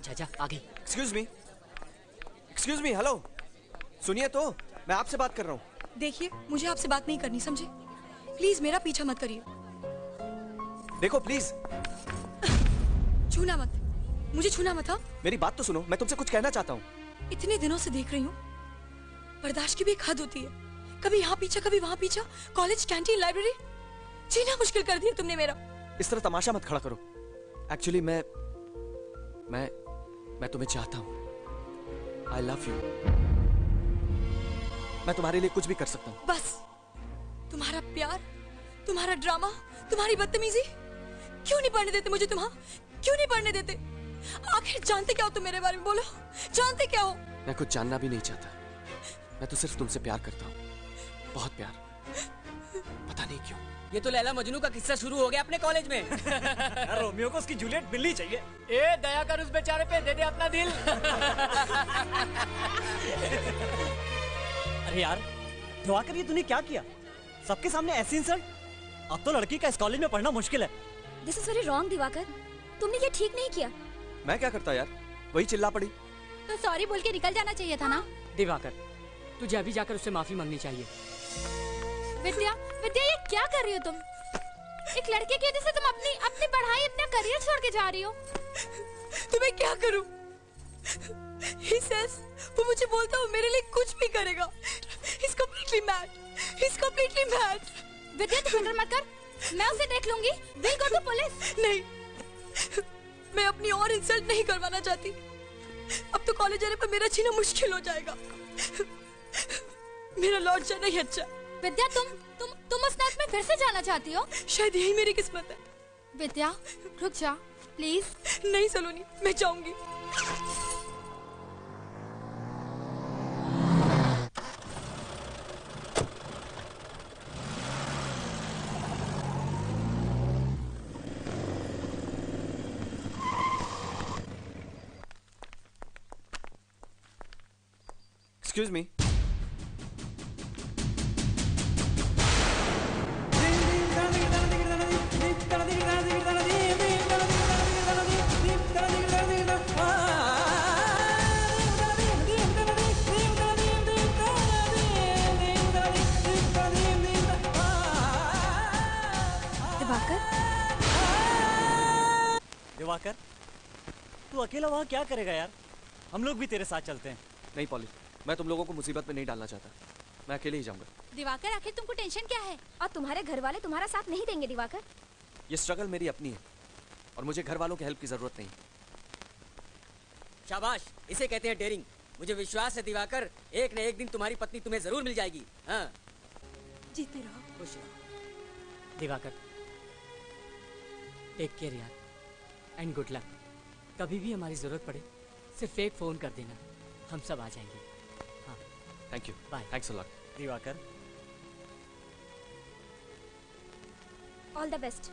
जा आगे। एक्सक्यूज मी, हेलो, सुनिए तो, मैं आपसे बात कर रहा हूँ। देखिए, मुझे आपसे बात नहीं करनी, समझे? प्लीज मेरा पीछा मत करिए। देखो प्लीज। छूना मत, मुझे छूना मत। हाँ, मेरी बात तो सुनो, मैं तुमसे कुछ कहना चाहता हूँ। इतने दिनों से देख रही हूँ, बर्दाश्त की भी एक हद होती है। कभी यहाँ पीछा, कभी वहाँ पीछा, कॉलेज, कैंटीन, लाइब्रेरी, जीना मुश्किल कर दिया तुमने मेरा। इस तरह तमाशा मत खड़ा करो। एक्चुअली मैं तुम्हें चाहता हूँ। I love you। मैं तुम्हारे लिए कुछ भी कर सकता हूँ। बस तुम्हारा प्यार, तुम्हारा ड्रामा, तुम्हारी बदतमीजी, क्यों नहीं पढ़ने देते मुझे तुम? हाँ, क्यों नहीं पढ़ने देते? आखिर जानते क्या हो तुम मेरे बारे में? बोलो, जानते क्या हो? मैं कुछ जानना भी नहीं चाहता। मैं तो सिर्फ तुमसे प्यार करता हूँ, बहुत प्यार। पता नहीं क्यों। ये तो लैला मजनू का किस्सा शुरू हो गया अपने कॉलेज में। यार रोमियो को उसकी जूलियट मिलनी चाहिए। ए दया कर उस बेचारे पे, दे दे अपना दिल। अरे यार दिवाकर, ये तूने क्या किया? सबके सामने ऐसी इंसल्ट? अब तो लड़की का इस कॉलेज में पढ़ना मुश्किल है। This is very wrong Diwakar, तुमने ये ठीक नहीं किया। मैं क्या करता यार, वही चिल्ला पड़ी। तो सॉरी बोल के निकल जाना चाहिए था ना। दिवाकर, तुझे अभी जाकर उससे माफी मांगनी चाहिए। विद्या, विद्या, ये क्या कर रही हो तुम? एक लड़के की वजह से तुम अपनी पढ़ाई, अपना करियर छोड़ के जा रही हो। तो मैं क्या करूं? He says, वो मुझे बोलता है मेरे लिए कुछ भी करेगा। He's completely mad. He's completely mad. विद्या, तू फिक्र मत कर, मैं उसे देख लूंगी। We'll go to police। नहीं, मैं अपनी और इंसल्ट नहीं करवाना चाहती। अब तो कॉलेज जाने पर मेरा जीना मुश्किल हो जाएगा। मेरा लौट जाना ही अच्छा। विद्या, तुम उस नाच में फिर से जाना चाहती हो? शायद यही मेरी किस्मत है। विद्या, रुक जा प्लीज। नहीं सलोनी, मैं जाऊंगी। Excuse me. दिवाकर, तू अकेला वहाँ क्या करेगा यार? हम लोग भी तेरे साथ चलते हैं। नहीं पॉली, मैं तुम लोगों को मुसीबत में नहीं डालना चाहता। मैं अकेले ही जाऊंगा। दिवाकर, आखिर तुमको टेंशन क्या है? और तुम्हारे घर वाले तुम्हारा साथ नहीं देंगे दिवाकर। ये स्ट्रगल मेरी अपनी है और मुझे घर वालों की हेल्प की जरूरत नहीं। शाबाश, इसे कहते हैं डेयरिंग। मुझे विश्वास है दिवाकर, एक न एक दिन तुम्हारी पत्नी तुम्हें जरूर मिल जाएगी। हाँ, जीते रहो। खुश रहो दिवाकर। टेक केयर यार, एंड गुड लक। कभी भी हमारी जरूरत पड़े सिर्फ एक फोन कर देना, हम सब आ जाएंगे। हाँ thank you. Bye. Thanks a lot Diwakar. All the best.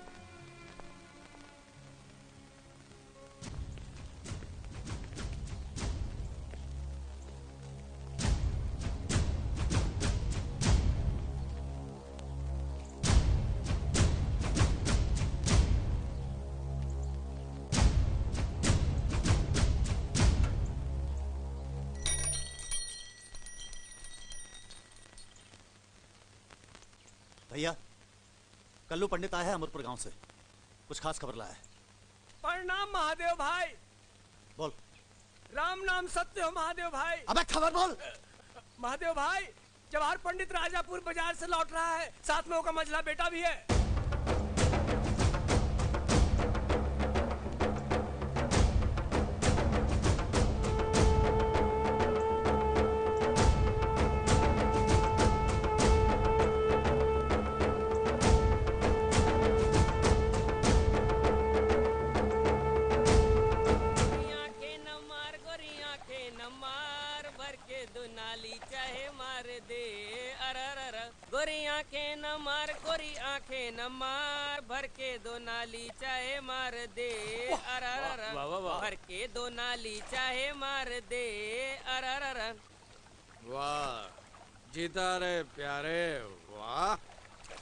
भैया, कल्लू पंडित आया है अमरपुर गांव से, कुछ खास खबर लाया है। प्रणाम महादेव भाई। बोल। राम नाम सत्य हो महादेव भाई। अबे खबर बोल। महादेव भाई, जवाहर पंडित राजापुर बाजार से लौट रहा है, साथ में उसका मझला बेटा भी है। गोरी आंखें न मार, गोरी आंखें न मार, भर के दो नाली चाहे मार दे। अरर भर के दो नाली चाहे मार दे। अरर वाह जीता रे प्यारे, वाह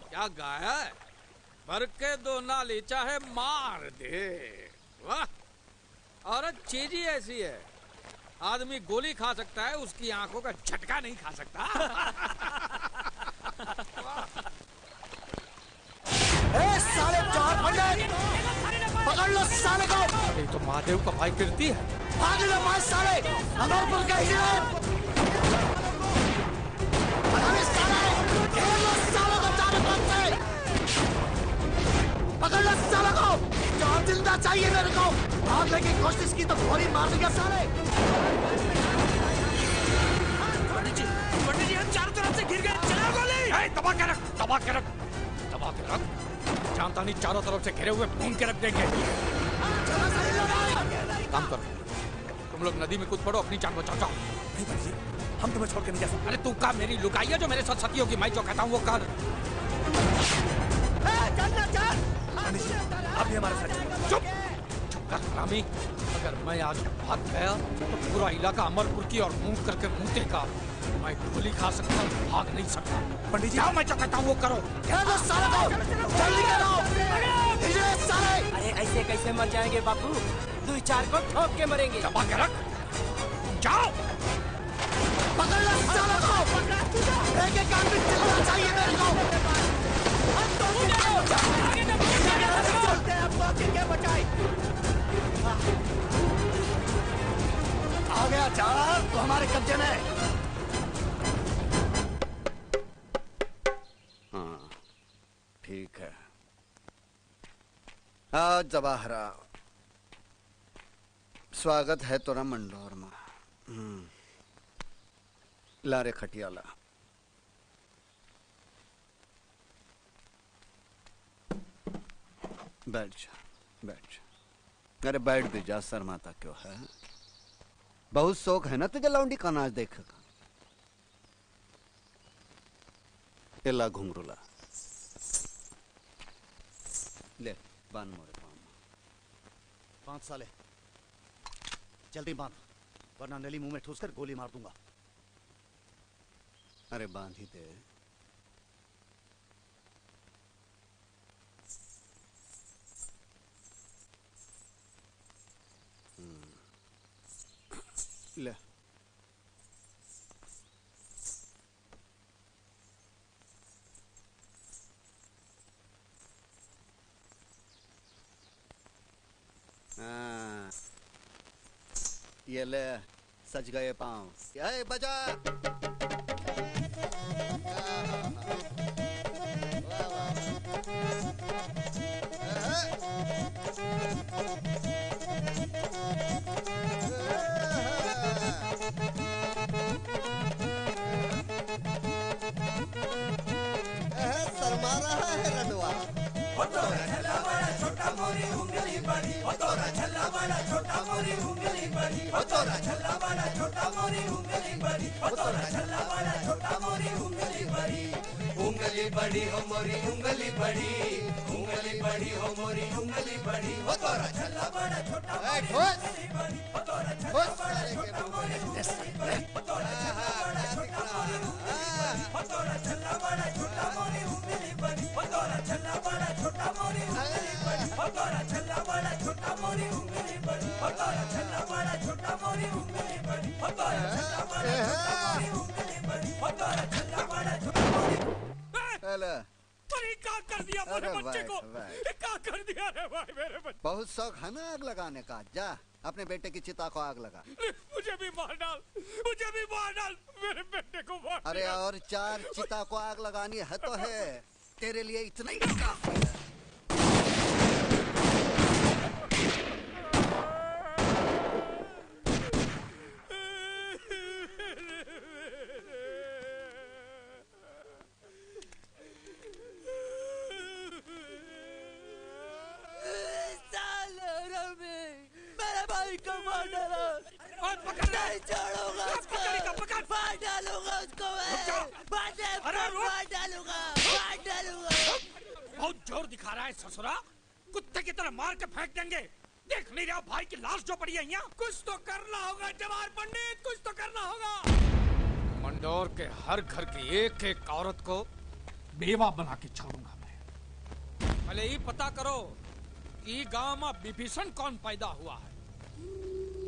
क्या गाया है। भर के दो नाली चाहे मार दे, वाह। और चीज ही ऐसी है, आदमी गोली खा सकता है, उसकी आंखों का झटका नहीं खा सकता। साले जवाहर पंडित, पकड़ लो साले को। ये तो महादेव का भाई कीर्ति है। भाग लो मार साले, अमरपुर का ही है। पकड़ लो साले को, जवाब जिंदा चाहिए मेरे को। भागने की कोशिश की तो गोली मार दिया साले। पंडित जी हम चारों तरफ से घिर गए, चलाओ गोली। दबा के रख, दबा के रख, दबा के रख। जानता नहीं चारों तरफ से घिरे हुए भून के रख देंगे। काम करो, तुम लोग नदी में कूद पड़ो, अपनी जान बचाओ। नहीं भाई जी, हम तुम्हें छोड़ के नहीं जा सकते। अरे तू का मेरी लुगाई है जो मेरे साथ सती होगी, मैं जो कहता हूँ वो कर। आप भी हमारे साथ चुप चुप कर हरामी। अगर मैं आज भाग गया तो पूरा इलाका अमरपुर की और मुंह करके मुंह देगा। मैं गोली खा सकता हूँ, भाग नहीं सकता। पंडित जी, मैं जो कहता हूँ वो करो। जल्दी करो। अरे ऐसे कैसे मर जाएंगे बापू, 2-4 को ठोक के मरेंगे। दबा के रख, जाओ। पकड़ लो सालों को, एक-एक आदमी चिल्लाना चाहिए मेरे को। आ गया चार तो हमारे कब्जे में। हाँ ठीक है। हाँ जवाहरा, स्वागत है तोरा मंडोर में। ला रे खटियाला। बैठ जा, बैठ जा। अरे बैठ भी जा, शर्माता क्यों है। बहुत शौक है ना तुझे लौंडी का नाच देखेगा। ला घुंघरूला ले, बांध मोरे पाँव में। 5 साले जल्दी बांध, वरना नली मुंह में ठूस कर गोली मार दूंगा। अरे बांध ही दे। ले ये ले, सज गए पाँव। ये बजा। शर्मा रहा है रनवा। छोटा मोरी उंगली बड़ी, छोटा मोरी उंगली बड़ी, ओ तोरा छल्ला बड़ा छोटा मोरी उंगली बड़ी, ओ तोरा छल्ला बड़ा छोटा मोरी उंगली बड़ी। उंगली बड़ी हो मोरी उंगली बड़ी, उंगली बड़ी हो मोरी उंगली बड़ी, ओ तोरा छल्ला बड़ा छोटा मोरी उंगली बड़ी, ओ तोरा छल्ला बड़ा छोटा मोरी उंगली बड़ी, ओ तोरा छल्ला बड़ा छोटा मोरी उंगली बड़ी, ओ तोरा छल्ला बड़ा छोटा मोरी उंगली बड़ी, ओ तोरा छल्ला बड़ा छोटा मोरी उंगली बड़ी, ओ तोरा छल्ला बड़ा छोटा मोरी उंगली बड़ी, ओ तोरा छल्ला बड़ा छोटा मोरी उंगली बड़ी, ओ तोरा छल्ला बड़ा छोटा मोरी उंगली बड़ी, ओ तोरा छल्ला बड़ा छोटा मोरी। हेलो अरे क्या कर दिया मेरे बच्चे को, क्या कर दिया रे भाई मेरे बच्चे। बहुत शौक है ना आग लगाने का, जा अपने बेटे की चिता को आग लगा। मुझे भी मार डाल, मुझे भी मार डाल, मेरे बेटे को मार। अरे और 4 चिता को आग लगानी है तो है, तेरे लिए इतना ही काफी है। मेरे भाई को मार डाला, नहीं छोड़ूंगा उसको, मार डालूंगा उसको, मार डालूंगा। बहुत जोर दिखा रहा है ससुरा, कुत्ते की तरह मार के फेंक देंगे। देख नहीं रहा भाई की लाश जो पड़ी है यहाँ। कुछ तो करना होगा जवाहर पंडित, कुछ तो करना होगा। मंडोर के हर घर की एक एक औरत को बेवा बना के छोड़ूंगा मैं। पहले ही पता करो कि गांव में विभीषण कौन पैदा हुआ है,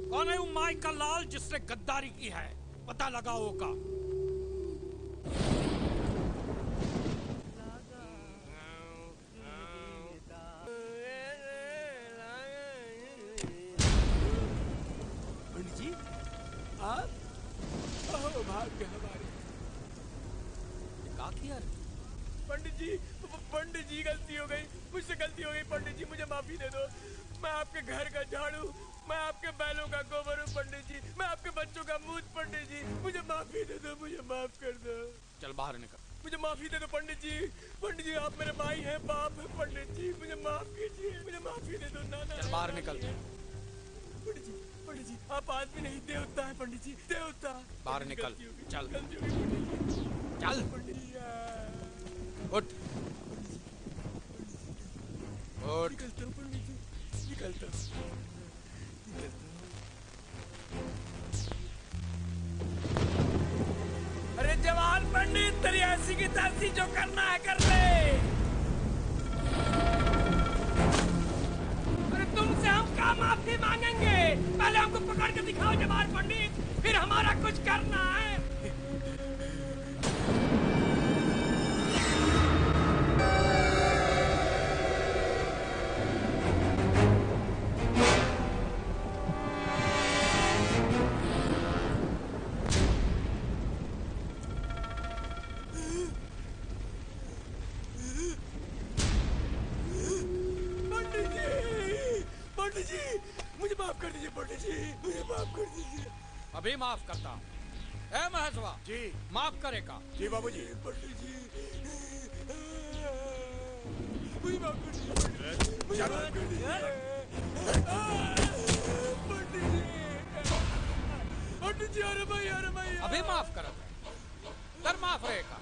कौन है वो माई का लाल जिसने गद्दारी की है, पता लगाओ का। पंडित जी आप भाग्य हमारे। क्या किया रे? पंडित जी गलती हो गई, मुझसे गलती हो गई। पंडित जी मुझे माफी दे दो। मैं आपके घर का झाड़ू, मैं आपके बैलों का गोबर हूँ पंडित जी, मैं आपके बच्चों का मूत। पंडित जी मुझे माफी दे दो, मुझे माफ कर दो। चल बाहर निकल। मुझे माफी दे दो पंडित जी। पंडित जी आप मेरे भाई हैं, बाप हैं। पंडित जी मुझे माफ कीजिए, मुझे माफी दे दो। नाना चल बाहर निकल। पंडित जी आप आदमी नहीं देवता है। पंडित जी देवता। बाहर निकल। चल गलती होगी पंडित जी। चल पंडित जी उठ उठ। निकलता हूँ पंडित जी, निकलता हूँ। अरे जवान पंडित तेरी ऐसी की तैसी जो करना है कर ले। अरे तुमसे हम क्या माफी मांगेंगे, पहले हमको पकड़ के दिखाओ जवान पंडित, फिर हमारा कुछ करना है। पंडित जी मुझे माफ कर दीजिए। पंडित जी मुझे माफ कर दीजिए। अभी माफ करता हूँ। ए महेशवा जी माफ करेगा? जी बाबूजी। पंडित जी मुझे माफ कर दीजिए। मुझे माफ कर दीजिए। पंडित जी अरे भाई अभी माफ कर तर माफ रहेगा।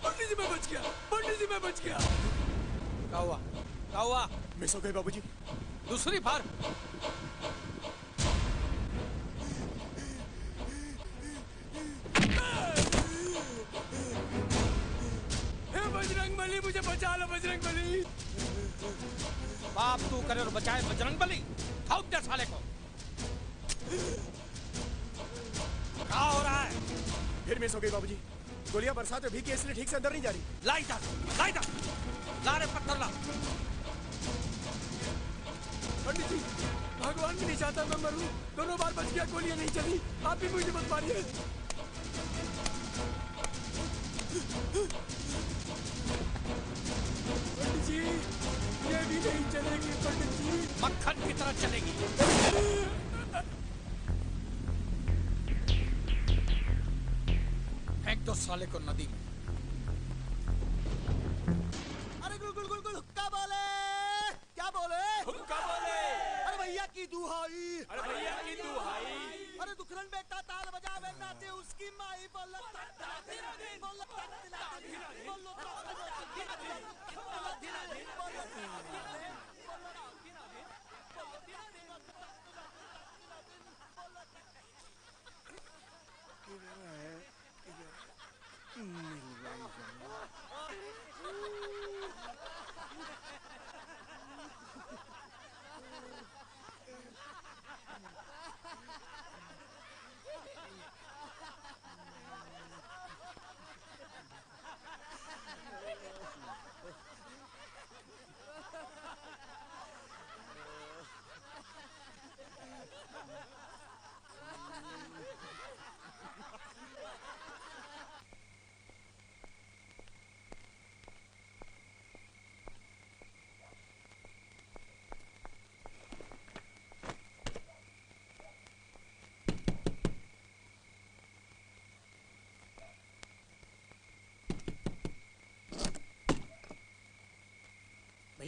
पंडित जी मैं बच गया। पंडित जी मैं बच गया। क्या हुआ? क्या हुआ? मिस हो गई बाबूजी। दूसरी बार हे बजरंगबली मुझे बचा लो। बजरंगबली बाप तू करे और बचाए बजरंगबली। ठोक दे साले को। क्या हो रहा है? फिर मिस हो गई बाबूजी। गोलियां बरसात में भीगी इसलिए ठीक से अंदर नहीं जा रही। ला रे पत्थर ला। पंडित जी भगवान भी नहीं चाहता मैं मरूं। दोनों बार बच गया, गोलियां नहीं चली। आप भी मुझे मत मारिए। पंडित जी ये भी नहीं चलेगी। पंडित जी मक्खन की तरह चलेगी। फेंक दो साले को नदी में। अरे गुल गुल गुल गुल हुक्का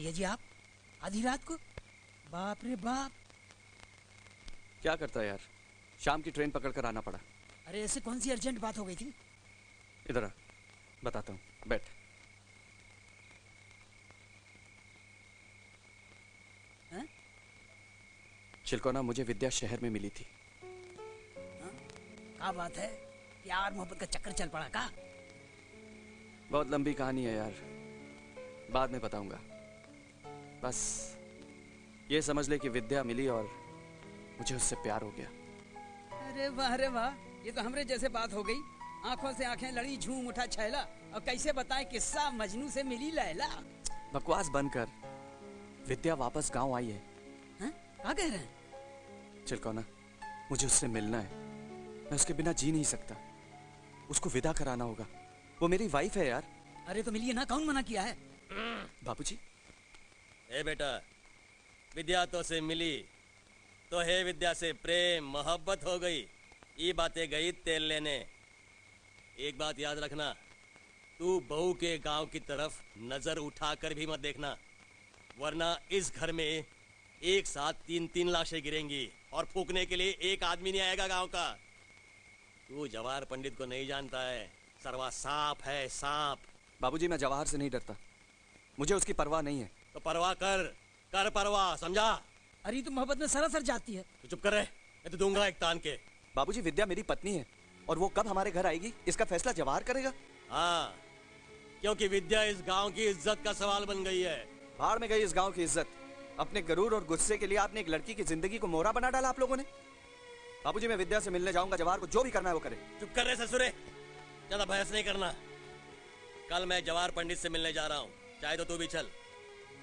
भैया जी आप आधी रात को? बाप रे बाप। क्या करता है यार, शाम की ट्रेन पकड़कर आना पड़ा। अरे ऐसे कौन सी अर्जेंट बात हो गई थी? इधर आ, बताता हूँ, बैठ। चिलकोना, मुझे विद्या शहर में मिली थी। क्या बात है? प्यार मोहब्बत का चक्कर चल पड़ा का? बहुत लंबी कहानी है यार, बाद में बताऊंगा। बस ये समझ ले कि विद्या मिली और मुझे उससे प्यार हो गया। अरे वाह रे वाह, ये तो हमरे जैसे बात हो गई। आंखों से आंखें लड़ी, झूम उठा छैला। और कैसे बताएं किस्सा मजनू से मिली लैला। बकवास बंद कर, विद्या वापस गांव आई है। क्या कह रहे हैं? चिलकोना, मुझे उससे मिलना है। मैं उसके बिना जी नहीं सकता। उसको विदा कराना होगा, वो मेरी वाइफ है यार। अरे तो मिलिए ना, कौन मना किया है? बाबूजी। ए बेटा, विद्या तो से मिली तो है विद्या से प्रेम मोहब्बत हो गई। ये बातें गई तेल लेने। एक बात याद रखना, तू बहू के गांव की तरफ नजर उठाकर भी मत देखना, वरना इस घर में एक साथ 3-3 लाशें गिरेंगी और फूकने के लिए एक आदमी नहीं आएगा गांव का। तू जवाहर पंडित को नहीं जानता है, सरवा सांप है, सांप। बाबूजी, मैं जवाहर से नहीं डरता, मुझे उसकी परवाह नहीं है। तो परवाह कर परवाह, समझा? अरे तो मोहब्बत में सरासर जाती है। तो चुप कर रहे, मैं तो दूंगा एक तान के। बाबूजी, विद्या मेरी पत्नी है और वो कब हमारे घर आएगी इसका फैसला जवाहर करेगा। हाँ, क्योंकि विद्या इस गांव की इज्जत का सवाल बन गई है। भाड़ में गई इस गांव की इज्जत। अपने गरूर और गुस्से के लिए आपने एक लड़की की जिंदगी को मोहरा बना डाला आप लोगों ने। बाबूजी, मैं विद्या से मिलने जाऊंगा, जवाहर को जो भी करना है वो करे। चुप कर रहे ससुरे, ज्यादा बहस नहीं करना। कल मैं जवाहर पंडित से मिलने जा रहा हूँ, चाहे तो तू भी चल,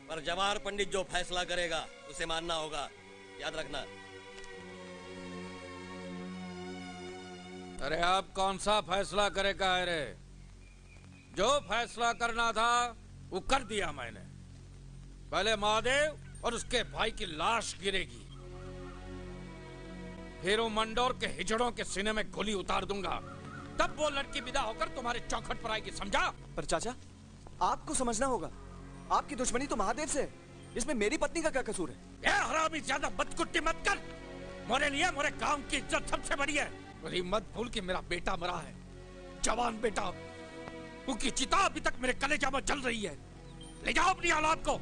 पर जवाहर पंडित जो फैसला करेगा उसे मानना होगा, याद रखना। अरे अब कौन सा फैसला करेगा? अरे जो फैसला करना था वो कर दिया मैंने। पहले महादेव और उसके भाई की लाश गिरेगी, फिर वो मंडोर के हिजड़ों के सीने में गोली उतार दूंगा, तब वो लड़की विदा होकर तुम्हारे चौखट पर आएगी, समझा? पर चाचा, आपको समझना होगा, आपकी दुश्मनी तो महादेव से है, इसमें मेरी पत्नी का क्या कसूर है? ये हरामी, ज्यादा बदकुट्टी मत कर। मेरे लिए मेरे गांव की इज्जत सबसे बड़ी है। मेरी मत भूल कि मेरा बेटा मरा है, जवान बेटा। उनकी चिता अभी तक मेरे कलेजा में जल रही है। ले जाओ अपनी औलाद को,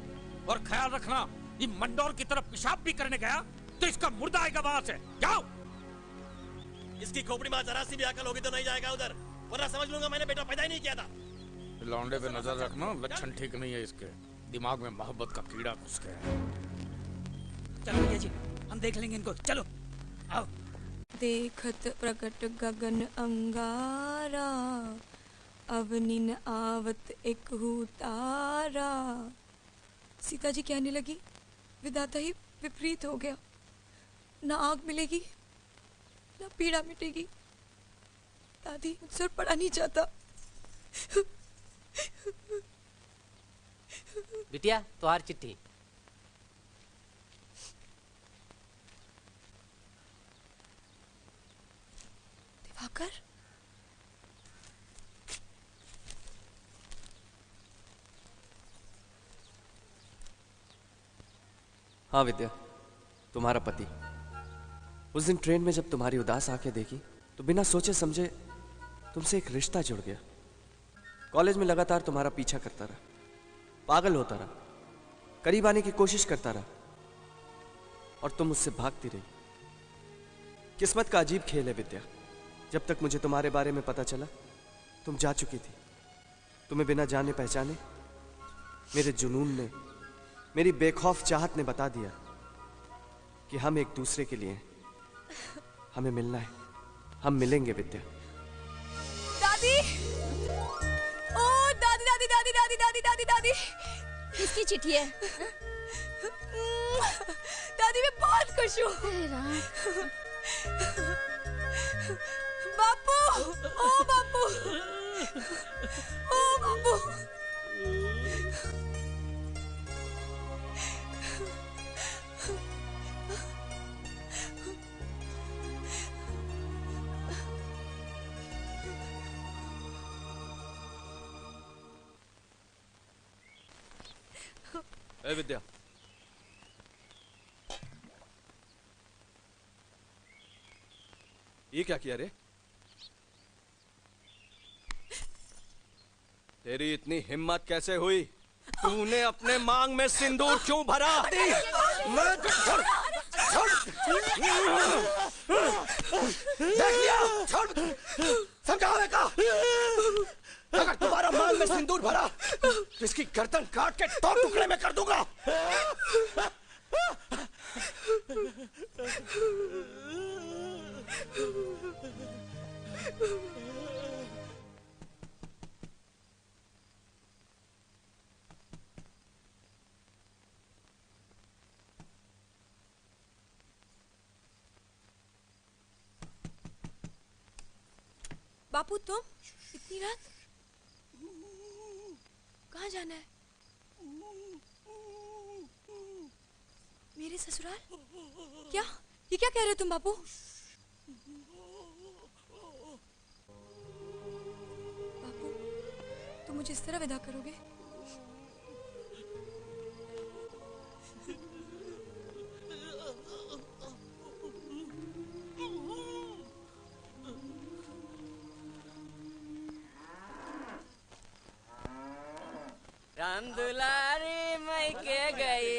और ख्याल रखना, ये मंडोर की तरफ पेशाब भी करने गया तो इसका मुर्दा आएगा वहां से। जाओ। इसकी खोपड़ी में जरा सी भी अकल होगी तो नहीं जाएगा उधर, वरना समझ लूंगा मैंने बेटा पैदा ही नहीं किया था। लौंडे पे नजर रखना, लक्षण ठीक नहीं है इसके। दिमाग में मोहब्बत का कीड़ा घुस गया है। चलो भैया जी, हम देख लेंगे इनको, चलो आओ। देखत प्रकट गगन अंगारा, अवनि न आवत एक तारा। सीता जी कहने लगी, विधाता ही विपरीत हो गया। न आग मिलेगी न पीड़ा मिटेगी। दादी, मुझसे और पढ़ा नहीं जाता। बिटिया, तुम्हारी चिट्ठी। दिवाकर, हाँ विद्या, तुम्हारा पति। उस दिन ट्रेन में जब तुम्हारी उदास आंखें देखी तो बिना सोचे समझे तुमसे एक रिश्ता जुड़ गया। कॉलेज में लगातार तुम्हारा पीछा करता रहा, पागल होता रहा, करीब आने की कोशिश करता रहा, और तुम मुझसे भागती रही। किस्मत का अजीब खेल है विद्या। जब तक मुझे तुम्हारे बारे में पता चला तुम जा चुकी थी। तुम्हें बिना जाने पहचाने मेरे जुनून ने, मेरी बेखौफ चाहत ने बता दिया कि हम एक दूसरे के लिए हैं। हमें मिलना है, हम मिलेंगे विद्या। दादी, ओ दादी दादी दादी दादी दादी दादी दादी, किसकी चिट्ठी है? दादी मैं बहुत खुश हूँ। बापू, ओ बापू, ओ बापू। ए विद्या, ये क्या किया रे? तेरी इतनी हिम्मत कैसे हुई? तूने अपने मांग में सिंदूर क्यों भरा? देख लिया, समझावे का। अगर तुम्हारा मांग में सिंदूर भरा तो इसकी गर्दन काट के 2 टुकड़े में कर दूंगा। बापू तुम इतनी रात कहाँ जाना है? मेरे ससुराल? क्या ये क्या कह रहे हो तुम बापू? बापू तुम मुझे इस तरह विदा करोगे? राम दुलारी मई के गई,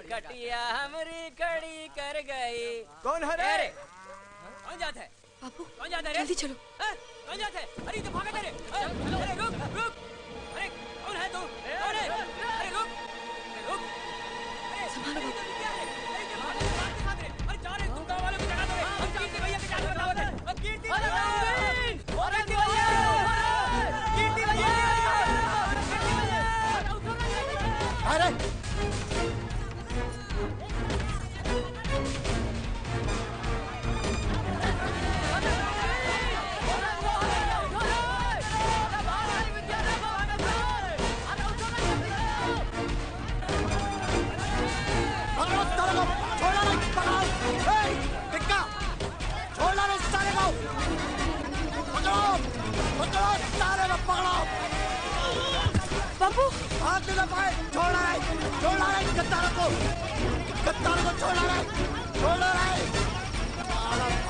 कटिया हमरी खड़ी कर गई। कौन है रे? कौन जाता है? बापू कौन जाता है? जल्दी चलो। कौन जाता है? अरे तो भागा तेरे। अरे रुक रुक। अरे कौन है तू? कौन है? अरे रुक रुक। अरे संभालो बापू। क्या है? अरे ये मार दे। अरे जा रहे तुम गाँव वालों को जगा दो। हम कीर्ति भैया के जाकर बताओ। अब कीर्ति भैया। कीर्ति भैया। कीर्ति भैया। अरे बापू हाथ न पाए, छोड़ा है गद्दारों को छोड़ा है,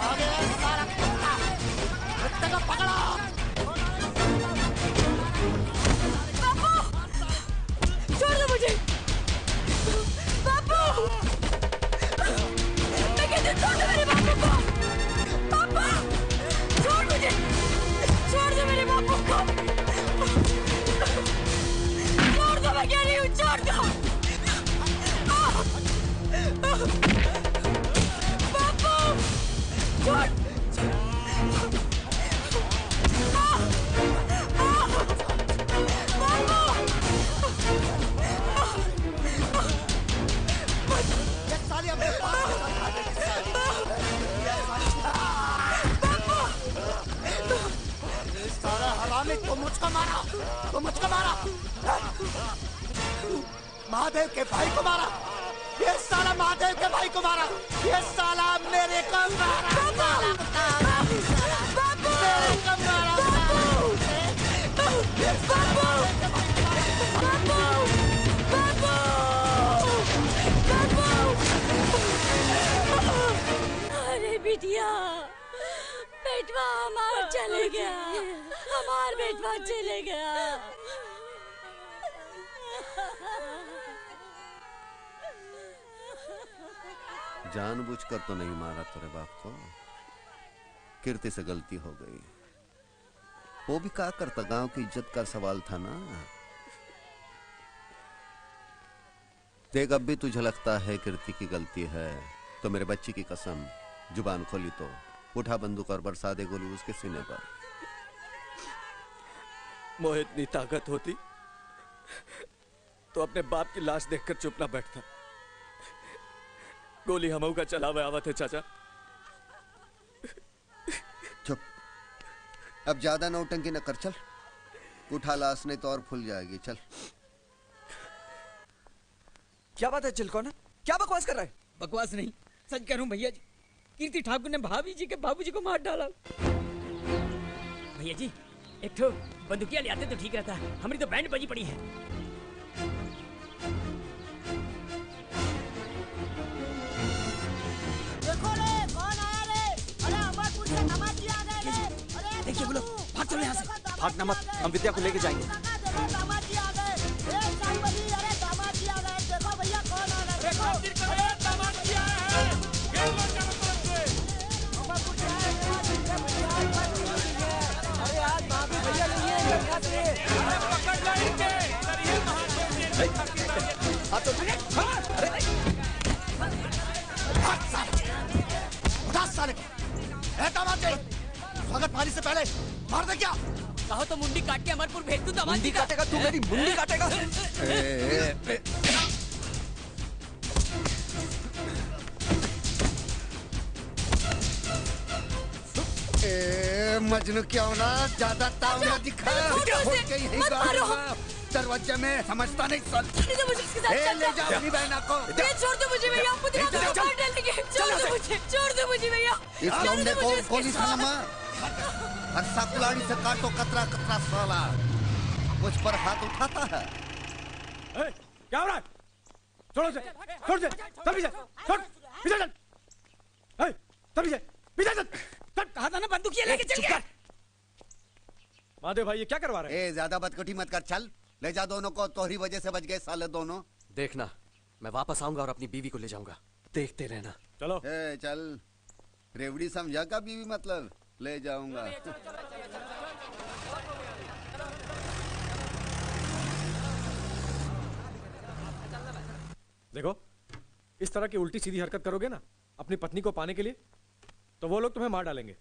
आगे सारा कुत्ता को पकड़ो। बापू छोड़ दो मुझे। बापू मैं कहती हूँ छोड़ दो मेरे बापू को। पापा छोड़ मुझे, छोड़ दो मेरे बापू को। छोड़ दो, मैं कह रही हूँ छोड़ दो। बापू छोड़। ये साली अपने पास सारा हरामी तो मुझको मारा, महादेव के भाई को मारा। ये साला महादेव के भाई को मारा। ये साला मेरे को मारा। मेरे को मारा। अरे बिटिया, बेटवा हमार चले गया, हमार बेटवा चले गया। जानबूझकर तो नहीं मारा तेरे बाप को, कीर्ति से गलती हो गई। वो भी क्या करता, गांव की इज्जत का सवाल था ना। देख अब भी तुझे लगता है कीर्ति की गलती है तो मेरे बच्ची की कसम, जुबान खोली तो उठा बंदूक और बरसा दे गोली उसके सीने पर। मोहे इतनी ताकत होती तो अपने बाप की लाश देखकर चुप ना बैठता। गोली हमऊ का चलावे आवत है चाचा। चुप, अब ज्यादा नौटंकी न कर, चल उठा लाश नहीं तो और फूल जाएगी। चल। क्या बात है चिलकोना, क्या बकवास कर रहा है? बकवास नहीं, सच कह रहा हूँ भैया जी। कीर्ति ठाकुर ने भाभी जी के बाबूजी को मार डाला। भैया जी एक ठो बंदूकिया ले आते तो ठीक रहता, हमारी तो बैंड बजी पड़ी है। भागना मत, हम विद्या को लेके जाएंगे। स्वागत पानी से पहले मार दे क्या? कहो तो मुंडी काट के अमरपुर भेज दूं दामाद मुंडी काटेगा तू, मेरी मुंडी काटेगा। मजनू क्यों ना ज्यादा ताव ना दिखा। दरवाजे में समझता नहीं सन। ले जाओ अपनी बहना को। छोड़ दो मुझे भैया, मुझे मार डालेंगे। छोड़ दो मुझे भैया। इस लौंडे को गोली खाना हंसा कुलाड़ी से काटो कतरा कतरा साला। मुझ पर हाथ उठाता है। क्या हो रहा है? छोड़ो से, छोड़ से, चल पीछे, छोड़, पीछे चल। चल पीछे, पीछे चल। कहा था ना बंदूकिया लेके चल गया। महादेव भाई ये क्या करवा रहे हैं? ज्यादा बदकटी मत कर, चल ले जा दोनों को। तोहरी वजह से बच गए साले दोनों। देखना मैं वापस आऊंगा और अपनी बीवी को ले जाऊंगा, देखते रहना। चलो चल। रेवड़ी समझा का बीवी मतलब ले जाऊंगा। देखो इस तरह की उल्टी सीधी हरकत करोगे ना अपनी पत्नी को पाने के लिए तो वो लोग तुम्हें मार डालेंगे।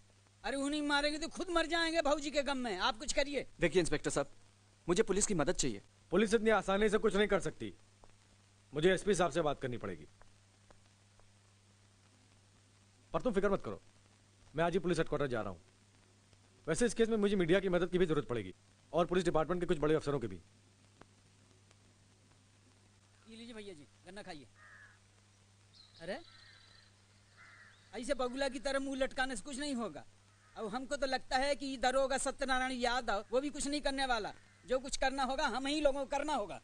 अरे उन्हीं मारेंगे तो खुद मर जाएंगे भाऊजी के गम में। आप कुछ करिए। देखिए इंस्पेक्टर साहब, मुझे पुलिस की मदद चाहिए। पुलिस इतनी आसानी से कुछ नहीं कर सकती, मुझे एसपी साहब से बात करनी पड़ेगी। पर तुम फिक्र मत करो, मैं आज ही पुलिस हेडक्वार्टर जा रहा हूं। वैसे इस केस में मुझे मीडिया की मदद की भी जरूरत पड़ेगी और पुलिस डिपार्टमेंट के कुछ बड़े अफसरों की भी। ये लीजिए भैया जी, गन्ना खाइए। अरे ऐसे बगुला की तरह मुंह लटकाने से कुछ नहीं होगा। अब हमको तो लगता है कि दरोगा सत्यनारायण यादव वो भी कुछ नहीं करने वाला। जो कुछ करना होगा हम ही लोगों को करना होगा।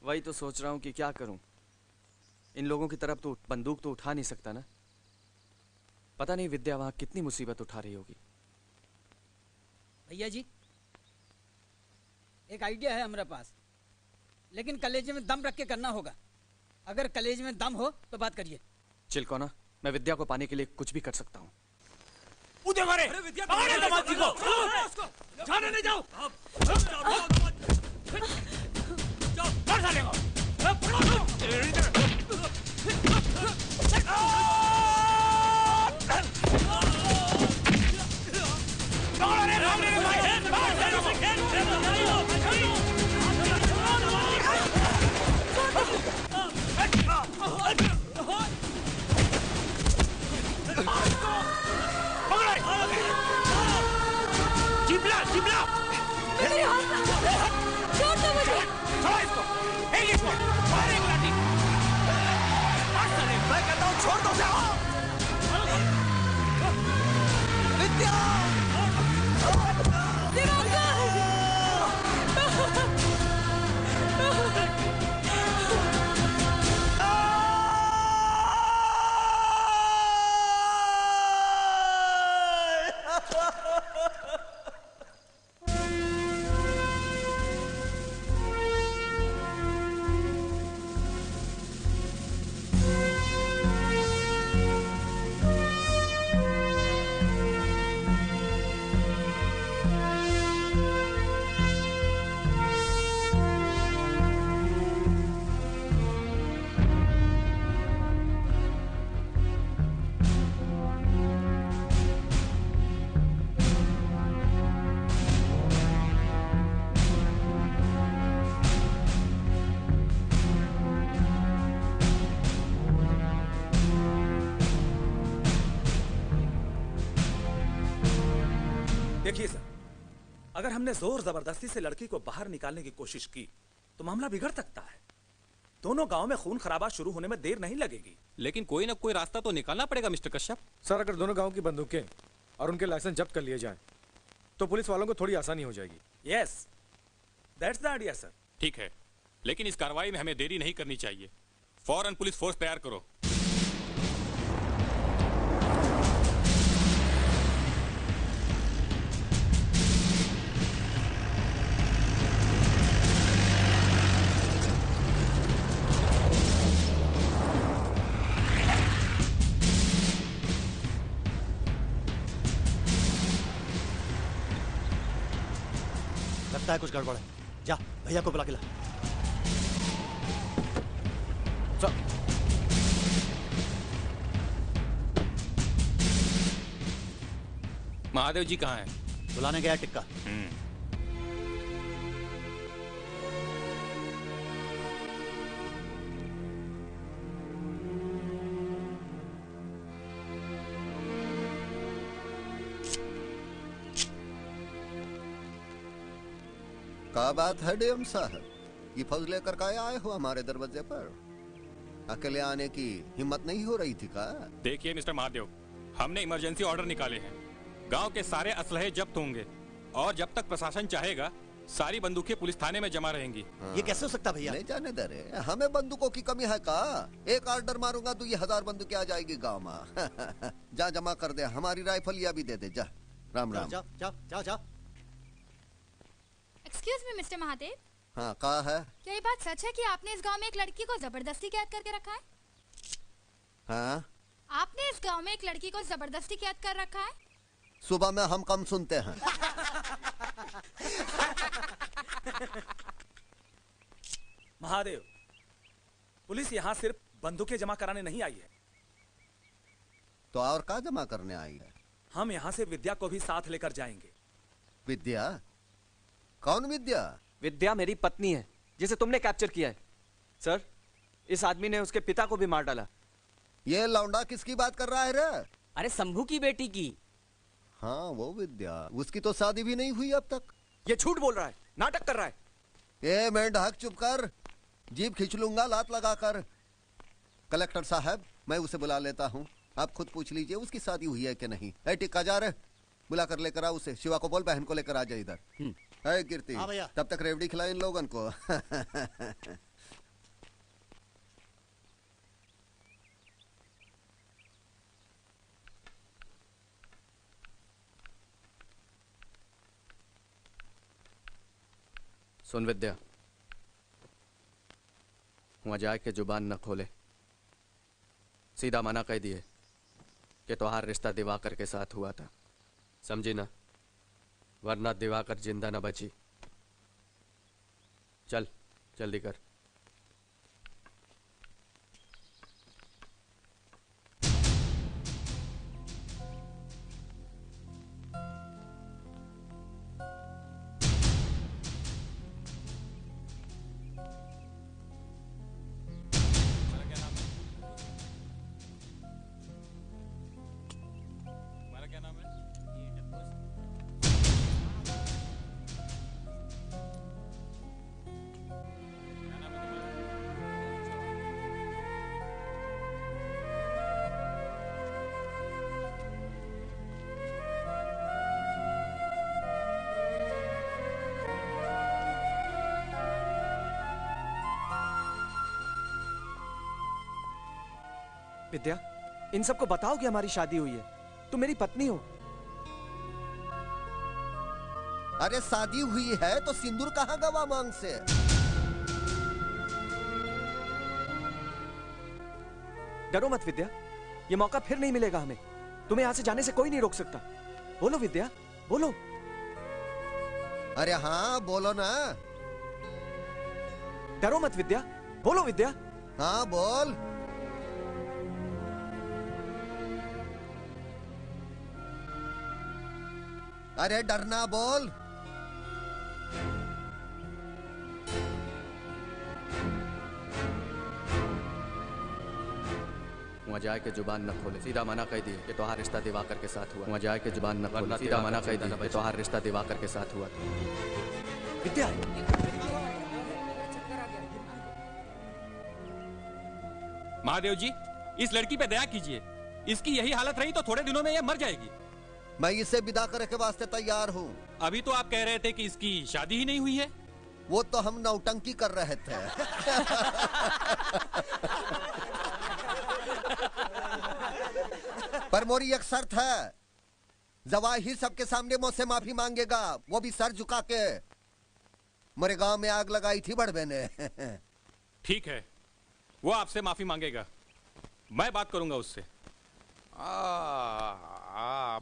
वही तो सोच रहा हूँ कि क्या करूं। इन लोगों की तरफ तो बंदूक तो उठा नहीं सकता ना। पता नहीं विद्या वहां कितनी मुसीबत उठा रही होगी। भैया जी एक आइडिया है हमारे पास, लेकिन कलेजे में दम रख के करना होगा। अगर कलेजे में दम हो तो बात करिए। चिलकोना, मैं विद्या को पाने के लिए कुछ भी कर सकता हूँ। उधर मारे, मारे दामाद जी को, जाने नहीं जाओ, मार साले को, चिपला चिपला मेरे हाथ छोड़ दो मुझे। छोड़ो इसको, एक इसको, मार एक लाठी। मैं कहता हूँ छोड़ दो उसे। विद्या देखिए सर, अगर हमने जोर जबरदस्ती से लड़की को बाहर निकालने की कोशिश की तो मामला बिगड़ सकता है। दोनों गांव में खून खराबा शुरू होने में देर नहीं लगेगी। लेकिन कोई ना कोई रास्ता तो निकालना पड़ेगा मिस्टर कश्यप। सर अगर दोनों गांव की बंदूकें और उनके लाइसेंस जब्त कर लिए जाएं तो पुलिस वालों को थोड़ी आसानी हो जाएगी। Yes, that's the idea sir. ठीक है, लेकिन इस कार्रवाई में हमें देरी नहीं करनी चाहिए। फौरन पुलिस फोर्स तैयार करो। लगता है कुछ गड़बड़ है। जा भैया को बुला के ला। महादेव जी कहाँ हैं? बुलाने गया टिक्का। क्या बात है डीएम साहब, ये फौज लेकर का आए हो हमारे दरवाजे पर? अकेले आने की हिम्मत नहीं हो रही थी का? देखिए मिस्टर महादेव, हमने इमरजेंसी ऑर्डर निकाले हैं। गांव के सारे असलहे जब्त होंगे और जब तक प्रशासन चाहेगा सारी बंदूकें पुलिस थाने में जमा रहेंगी। ये कैसे हो सकता भैया? नहीं जाने दे रहे, हमें बंदूकों की कमी है का? एक ऑर्डर मारूंगा तो ये 1000 बंदूकें आ जाएगी गांव में। जा जमा कर दे, हमारी राइफल या भी दे दे। जा राम राम। जाओ जाओ जाओ जाओ। Excuse me mister Mahadev. हाँ कहा है? क्या ये बात सच है कि आपने इस गांव में एक लड़की को जबरदस्ती कैद करके रखा है? हाँ? आपने इस गांव में एक लड़की को जबरदस्ती कैद कर रखा है? सुबह में हम कम सुनते हैं। महादेव, पुलिस यहाँ सिर्फ बंदूकें जमा कराने नहीं आई है। तो और क्या जमा करने आई है? हम यहाँ से विद्या को भी साथ लेकर जाएंगे। विद्या? कौन विद्या? विद्या मेरी पत्नी है जिसे तुमने कैप्चर किया है। सर, इस आदमी ने उसके पिता को भी मार डाला। ये लौंडा किसकी बात कर रहा है रे? अरे शंभू की बेटी की। हाँ वो विद्या, उसकी तो शादी भी नहीं हुई अब तक। ये झूठ बोल रहा है, नाटक कर रहा है। ए मेंढक चुप कर, जीप खींच लूंगा लात लगाकर। कलेक्टर साहब मैं उसे बुला लेता हूँ, आप खुद पूछ लीजिए उसकी शादी हुई है कि नहीं। ए टिक्का जा रहे, बुला कर लेकर आ उसे। शिवा को बोल बहन को लेकर आ जाए इधर। है कीर्ति, हाँ भैया। तब तक रेवड़ी खिला इन लोगन को। सुन विद्या, वहां जाके जुबान न खोले, सीधा मना कह दिए कि तुम्हारा रिश्ता दिवाकर के साथ हुआ था, समझी ना? वरना दिवाकर जिंदा न बची। चल जल्दी कर। विद्या, इन सबको बताओ कि हमारी शादी हुई है, तुम मेरी पत्नी हो। अरे शादी हुई है तो सिंदूर कहाँ गवा मांग से? डरो मत विद्या, ये मौका फिर नहीं मिलेगा हमें। तुम्हें यहाँ से जाने से कोई नहीं रोक सकता। बोलो विद्या, बोलो। अरे हाँ बोलो ना। डरो मत विद्या, बोलो विद्या। हाँ बोल। अरे डरना बोल। वहाँ जाके जुबान न खोले, सीधा मना कह दिए कि तुम्हारा रिश्ता दिवाकर के साथ हुआ। वहाँ जाके जुबान न खोले, सीधा मना कह दिए कि तुम्हारा रिश्ता दिवाकर के साथ हुआ। विद्या, महादेव जी, इस लड़की पे दया कीजिए। इसकी यही हालत रही तो थोड़े दिनों में यह मर जाएगी। मैं इसे विदा करने के वास्ते तैयार हूँ। अभी तो आप कह रहे थे कि इसकी शादी ही नहीं हुई है। वो तो हम नौटंकी कर रहे थे। पर मोरी एक शर्त है, जवाहिर सबके सामने मुझसे माफी मांगेगा, वो भी सर झुका के। मेरे गांव में आग लगाई थी बड़बे ने। ठीक है, वो आपसे माफी मांगेगा, मैं बात करूंगा उससे।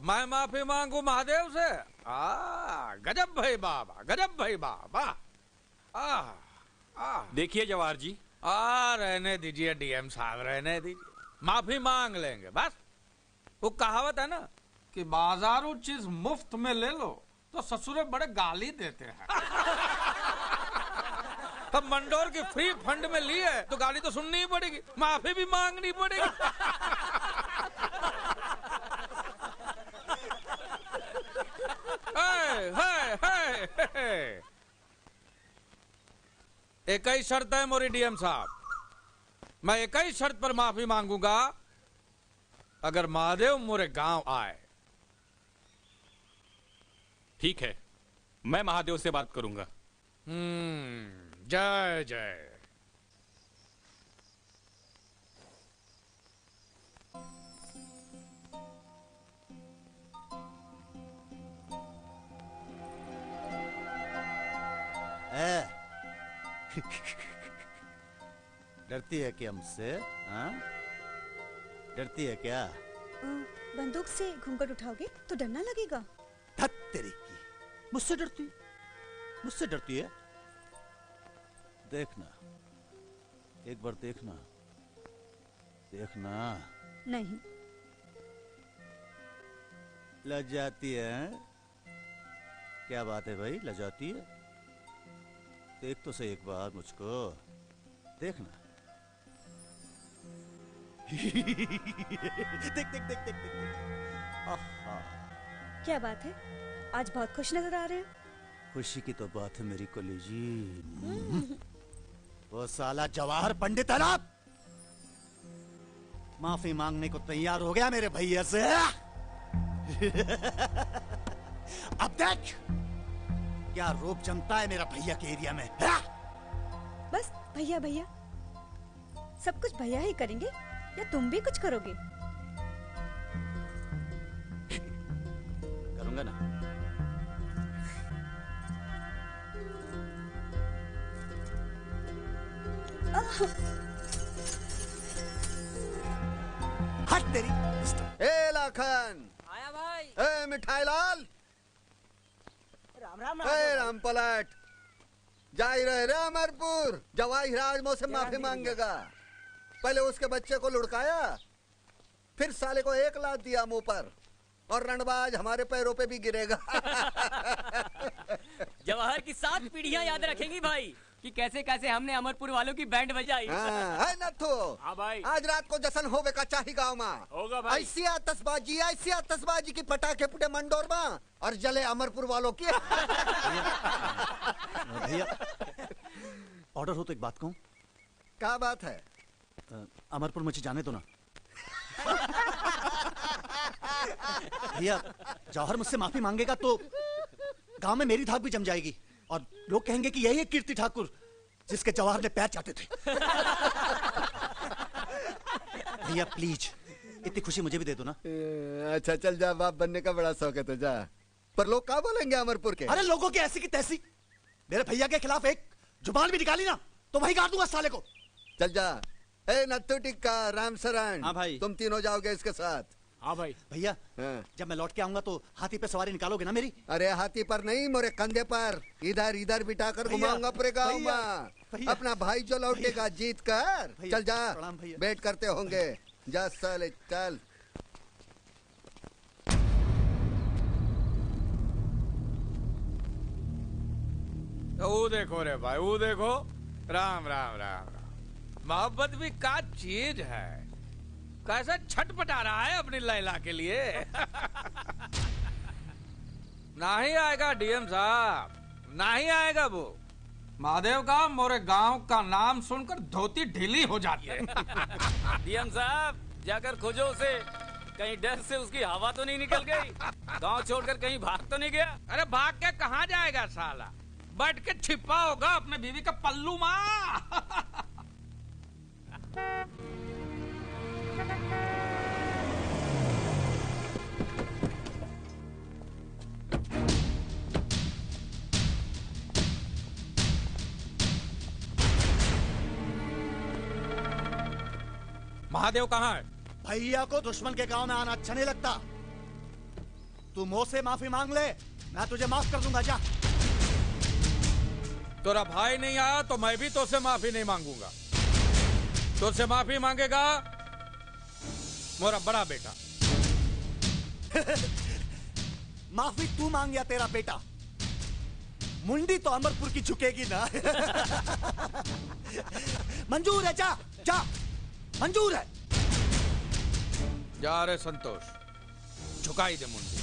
मैं माफी मांगू महादेव से? गजब भाई बाबा, गजब भाई बाबा। देखिए जवाहर जी, रहने दीजिए डीएम साहब, रहने दीजिए, माफी मांग लेंगे बस। वो कहावत है ना कि बाजारू चीज मुफ्त में ले लो तो ससुरे बड़े गाली देते हैं। तब मंडोर की फ्री फंड में ली है तो गाली तो सुननी ही पड़ेगी, माफी भी मांगनी पड़ेगी। एक ही शर्त है मोरी डीएम साहब, मैं एक ही शर्त पर माफी मांगूंगा, अगर महादेव मोरे गांव आए। ठीक है, मैं महादेव से बात करूंगा। जय जय। डरती है क्या मुझसे? हाँ? डरती है क्या? बंदूक से घूंघट उठाओगे तो डर ना लगेगा? धत तेरी की, मुझसे डरती? मुझसे डरती है? देखना, एक बार देखना, देखना। नहीं। लजाती है? क्या बात है भाई, लजाती है? देख तो सही एक बार मुझको, देखना। देख देख देख देख देख। आहा। क्या बात है, आज बहुत खुश नजर आ रहे हैं। खुशी की तो बात है मेरी कलेजी। वो साला जवाहर पंडित है ना, माफी मांगने को तैयार हो गया मेरे भैया से। अब देख क्या रोब जमता है मेरा भैया के एरिया में। बस भैया भैया, सब कुछ भैया ही करेंगे या तुम भी कुछ करोगे? करूंगा ना। हट तेरी। ए लाखन, आया भाई। ए मिठाई लाल, राम राम ए राम पलट, जा ही रहे रे अमरपुर। जवाई राज मुझसे माफी मांगेगा। पहले उसके बच्चे को लुढ़काया, फिर साले को एक लात दिया मुंह पर, और रणबाज हमारे पैरों पे भी गिरेगा। जवाहर की 7 पीढ़ियां याद रखेंगी भाई कि कैसे कैसे हमने अमरपुर वालों की बैंड बजाई। है नथु। हाँ भाई। आज रात को जश्न होवे का चाही गाँव में। होगा भाई। ऐसी आतशबाजी की पटाखे फुटे मंडोर में और जले अमरपुर वालों की। भैया ऑर्डर हो तो एक बात कहूं। क्या बात है? अमरपुर मुझे जाने दो ना। भैया जौहर मुझसे माफी मांगेगा तो गांव में मेरी धाक भी जम जाएगी और लोग कहेंगे कि यही है कीर्ति ठाकुर जिसके जवाहर ने पैर चाटे थे। भैया प्लीज इतनी खुशी मुझे भी दे दो ना। अच्छा चल जा, बाप बनने का बड़ा शौक है तो जा। पर लोग क्या बोलेंगे अमरपुर के? अरे लोगों की ऐसी की तैसी, मेरे भैया के खिलाफ एक जुबान भी निकाली ना तो वही गाड़ दूंगा साले को। चल जा। ए नत्थु टिक्का, राम शरण। हाँ भाई। तुम तीनों जाओगे इसके साथ। हाँ भाई। भैया जब मैं लौट के आऊंगा तो हाथी पे सवारी निकालोगे ना मेरी? अरे हाथी पर नहीं, मोरे कंधे पर इधर इधर बिठाकर घुमाऊंगा पूरे गाँव में। अपना भाई जो लौटेगा जीत कर। चल जा, वेट करते होंगे। जा साले चल। वो देखो रे भाई, वो देखो। राम राम राम राम। मोहब्बत भी का चीज है, कैसा छटपटा रहा है अपनी लैला के लिए। नहीं आएगा डीएम साहब, नहीं आएगा वो। महादेव का मोरे गांव का नाम सुनकर धोती ढीली हो जाती है। डीएम साहब जाकर खोजो उसे, कहीं डर से उसकी हवा तो नहीं निकल गई, गांव छोड़कर कहीं भाग तो नहीं गया। अरे भाग के कहाँ जाएगा साला, बैठ के छिपा होगा अपने बीवी का पल्लू माँ। महादेव कहाँ है? भैया को दुश्मन के गांव में आना अच्छा नहीं लगता। तू मुंह से माफी मांग ले, मैं तुझे माफ कर दूंगा। जा। तेरा भाई नहीं आया तो मैं भी तुझसे माफी नहीं मांगूंगा। तुझसे माफी मांगेगा मेरा बड़ा बेटा। माफी तू मांग या तेरा बेटा, मुंडी तो अमरपुर की झुकेगी ना। मंजूर है, जा जा, मंजूर है। जा रे संतोष, झुकाई दे मुंडी।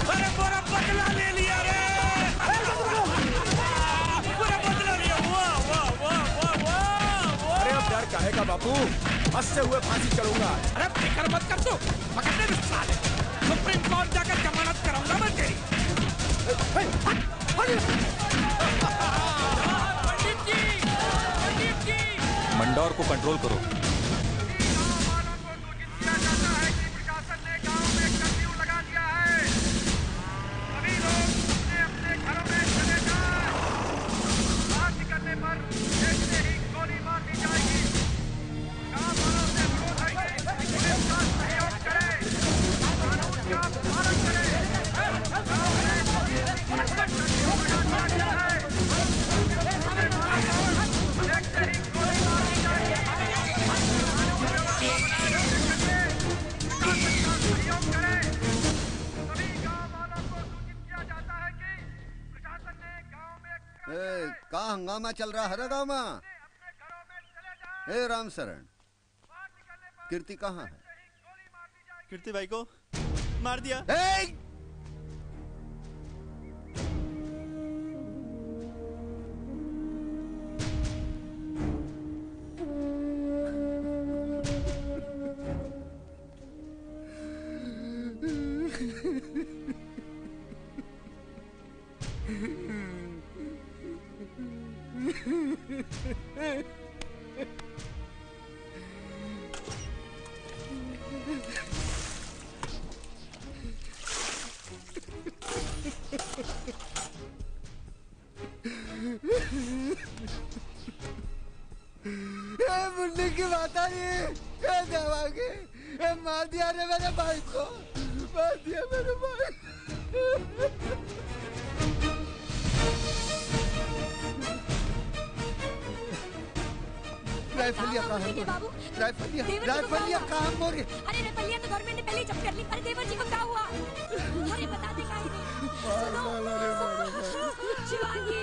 अरे पूरा बदला ले लिया रे, पूरा बदला लिया। वाह वाह वाह वाह वाह। अरे अब डर काहे का बापू, हंसते हुए फांसी चढ़ूंगा। अरे फिक्र मत कर, तू पकड़ने में साले सुप्रीम कोर्ट जाकर जमानत कराऊंगा मैं तेरी। पंडित जी, मंडौर को कंट्रोल करो। कहाँ हंगामा चल रहा है गाँव में? ए राम शरण, कीर्ति कहाँ है? कीर्ति भाई को मार दिया। मुन्नी की बात आ रही, देवांगे मार दिया रे मेरे भाई को, मार दिया मेरे भाई। राइफलिया कहाँ है? राइफलिया कहाँ मोरी? अरे राइफलिया तो गवर्नमेंट ने पहले ही जब्त कर ली। अरे देवर जी को क्या हुआ? अरे बता दे काहे नहीं? शिवांगी,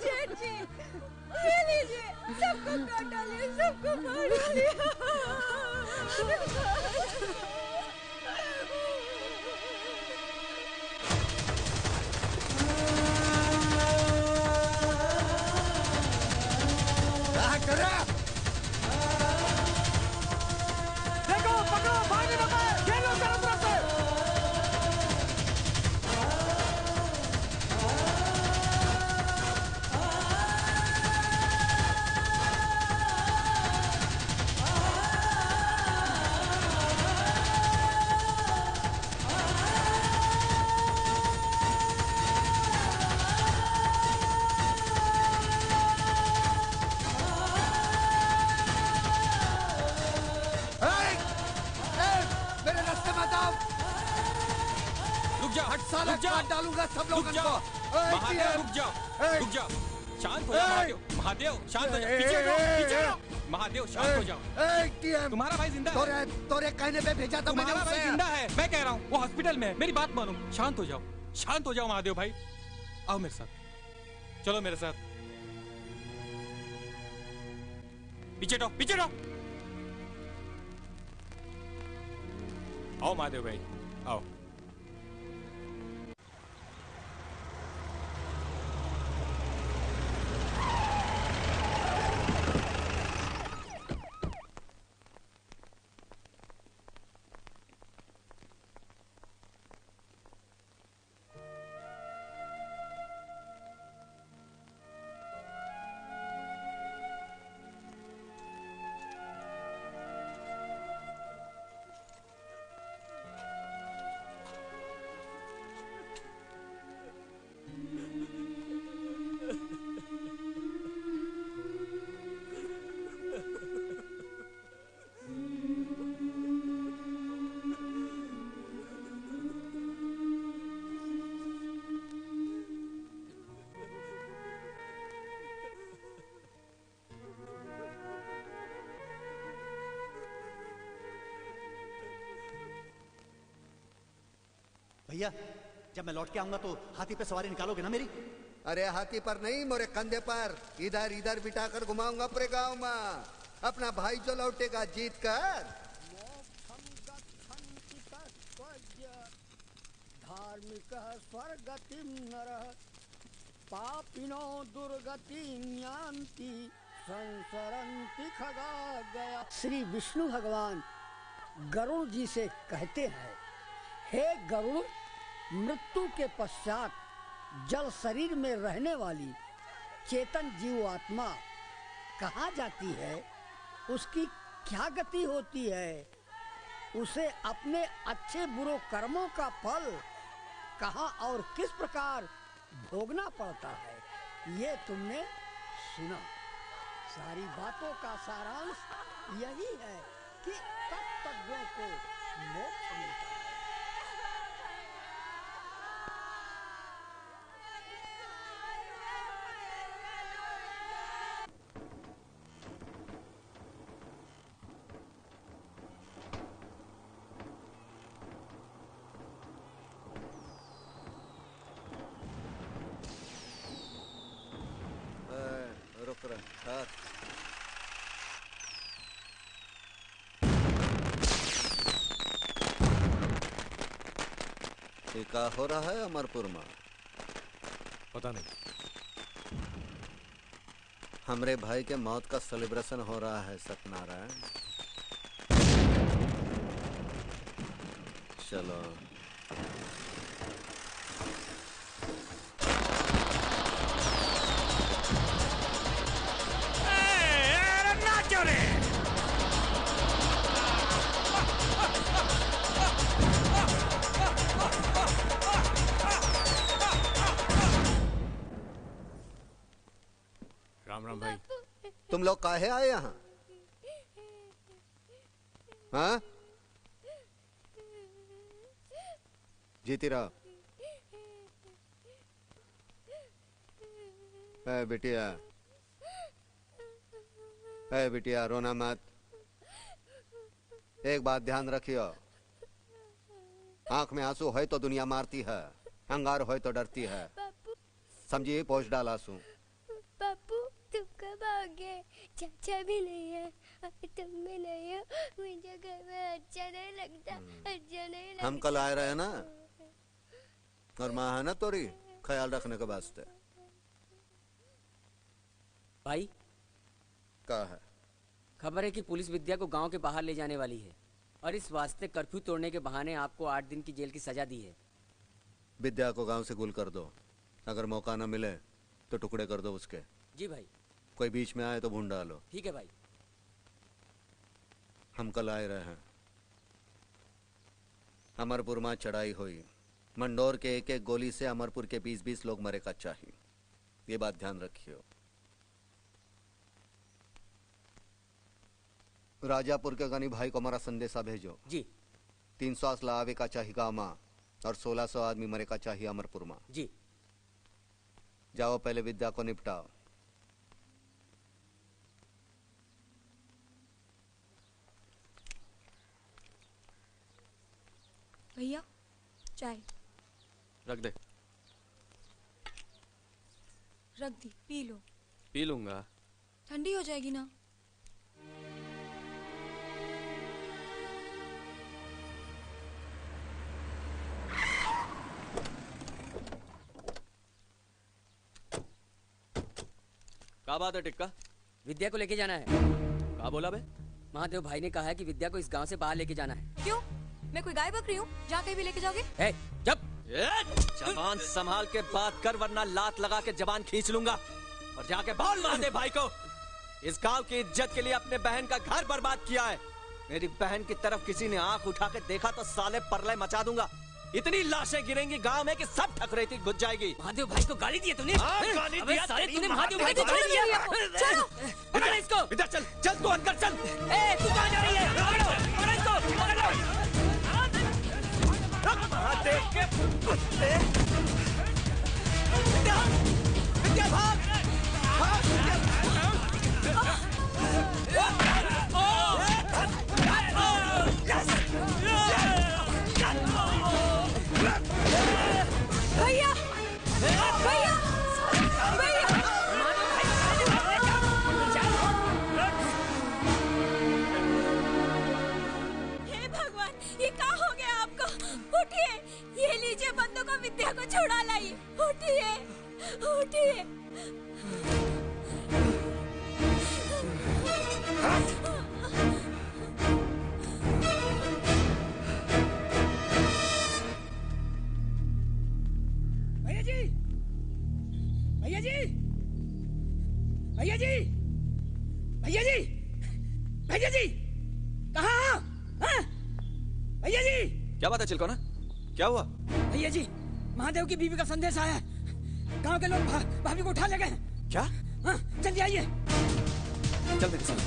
जेठ जी, ये लीजिए, सबको काट डालिए, सबको काट डालिए। देखो, पकड़ो, भागे ना पाए, खेलो चारों तरफ से। साला काट डालूंगा सब लोगों को। महादेव रुक जाओ, रुक जाओ, शांत हो जाओ। महादेव शांत हो जाओ, पीछे हटो, पीछे हटो। महादेव शांत हो जाओ। तुम्हारा भाई जिंदा है। तोरे कहने पे भेजा था मैंने तुम्हारा भाई उसे। जिंदा है, मैं कह रहा हूँ, वो हॉस्पिटल में है। मेरी बात मानो, शांत हो जाओ, शांत हो जाओ महादेव भाई। आओ मेरे साथ, चलो मेरे साथ। पीछे हटो, पीछे हटो। आओ महादेव भाई, आओ। भैया जब मैं लौट के आऊंगा तो हाथी पे सवारी निकालोगे ना मेरी? अरे हाथी पर नहीं, मोरे कंधे पर इधर इधर बिठाकर घुमाऊंगा पूरे गांव में। अपना भाई जो लौटेगा जीत कर। धार्मिक स्वर्गतिम नरः पापिनो दुर्गतिं यान्ति संसरन्ति खगागया। श्री विष्णु भगवान गरुड़ जी से कहते हैं, हे गरुड़, मृत्यु के पश्चात जल शरीर में रहने वाली चेतन जीव आत्मा कहाँ जाती है, उसकी क्या गति होती है, उसे अपने अच्छे बुरे कर्मों का फल कहाँ और किस प्रकार भोगना पड़ता है, ये तुमने सुना। सारी बातों का सारांश यही है कि तत्वज्ञों को मोक्ष मिलता है। रुक रहा। क्या हो रहा है अमरपुर में? पता नहीं। हमरे भाई के मौत का सेलिब्रेशन हो रहा है सत्यनारायण। चलो राम राम भाई। तुम लोग काहे आए यहाँ? हाँ? जीती रहो। बिटिया, बिटिया रोना मत। एक बात ध्यान रखियो, आंख में आंसू है तो दुनिया मारती है, अंगार है तो डरती है। समझिए, पोछ डाला आंसू। बापू तुम कब आओगे? चाचा भी नहीं है और तुम भी नहीं हो, मुझे घर में अच्छा नहीं लगता, अच्छा नहीं लगता। हम कल आए रहे ना, और माँ है ना तोरी ख्याल रखने के वास्ते। भाई क्या है? खबर है कि पुलिस विद्या को गांव के बाहर ले जाने वाली है और इस वास्ते कर्फ्यू तोड़ने के बहाने आपको 8 दिन की जेल की सजा दी है। विद्या को गांव से गुल कर दो, अगर मौका न मिले तो टुकड़े कर दो उसके। जी भाई। कोई बीच में आए तो भून डालो। ठीक है भाई। हम कल आए रहे हैं, अमरपुर में चढ़ाई हुई, मंडोर के एक एक गोली से अमरपुर के 20-20 लोग मरे का चाहिए, ये बात ध्यान रखियो। राजापुर के गनी भाई को हमारा संदेशा भेजो। जी। 300 असला आवे का चाहिए गाँव में और 1600 आदमी मरे का चाहिए अमरपुर में। जी। जाओ पहले विद्या को निपटाओ। भैया चाय रख दे। रख दी, पी लो। पी लूंगा। ठंडी हो जाएगी ना। क्या बात है टिक्का? विद्या को लेके जाना है। क्या बोला बे? महादेव भाई ने कहा है कि विद्या को इस गांव से बाहर लेके जाना है। क्यों? मैं कोई गाय बकरी हूँ जहाँ कहीं भी लेके जाओगे? जबान संभाल के बात कर, वरना लात लगा के जबान खींच लूंगा। और जाके बोल महादेव भाई को, इस गांव की इज्जत के लिए अपने बहन का घर बर्बाद किया है। मेरी बहन की तरफ किसी ने आंख उठा के देखा तो साले परले मचा दूंगा। इतनी लाशें गिरेंगी गांव में कि सब ठकरेती घुस जाएगी। महादेव भाई को गाली दी तूने? गाली दिया साले तेरी तूने माँ महादेव ने। भाई को गाली दिया। चलो पकड़ इसको। इधर चल, चल तू अंदर चल। ए तू कहाँ जा रही है? पकड़ो, पकड़ इसको, पकड़ लो। महादेव के कुत्ते। विद्या, विद्या भाग, भाग विद्या। Yes! ये लीजिए बंदूक को, विद्या को छुड़ा लाइए। उठिए, उठिए। भैया जी, भैया जी, भैया जी, भैया जी, भैया जी, कहाँ? भैया जी, क्या बात है चिलकोना? क्या हुआ? भैया जी, महादेव की बीवी का संदेश आया है। गांव के लोग भाभी को उठा ले गए। क्या? हाँ, जल्दी आइए। चल मेरे साथ।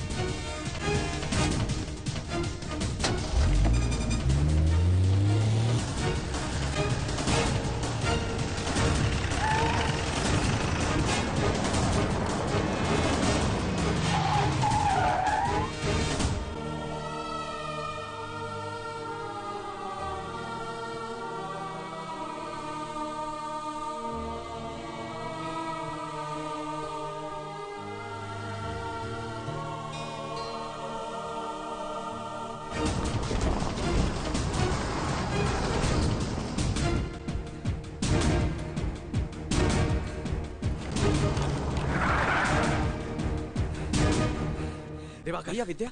दिवाकर, भैया विद्या,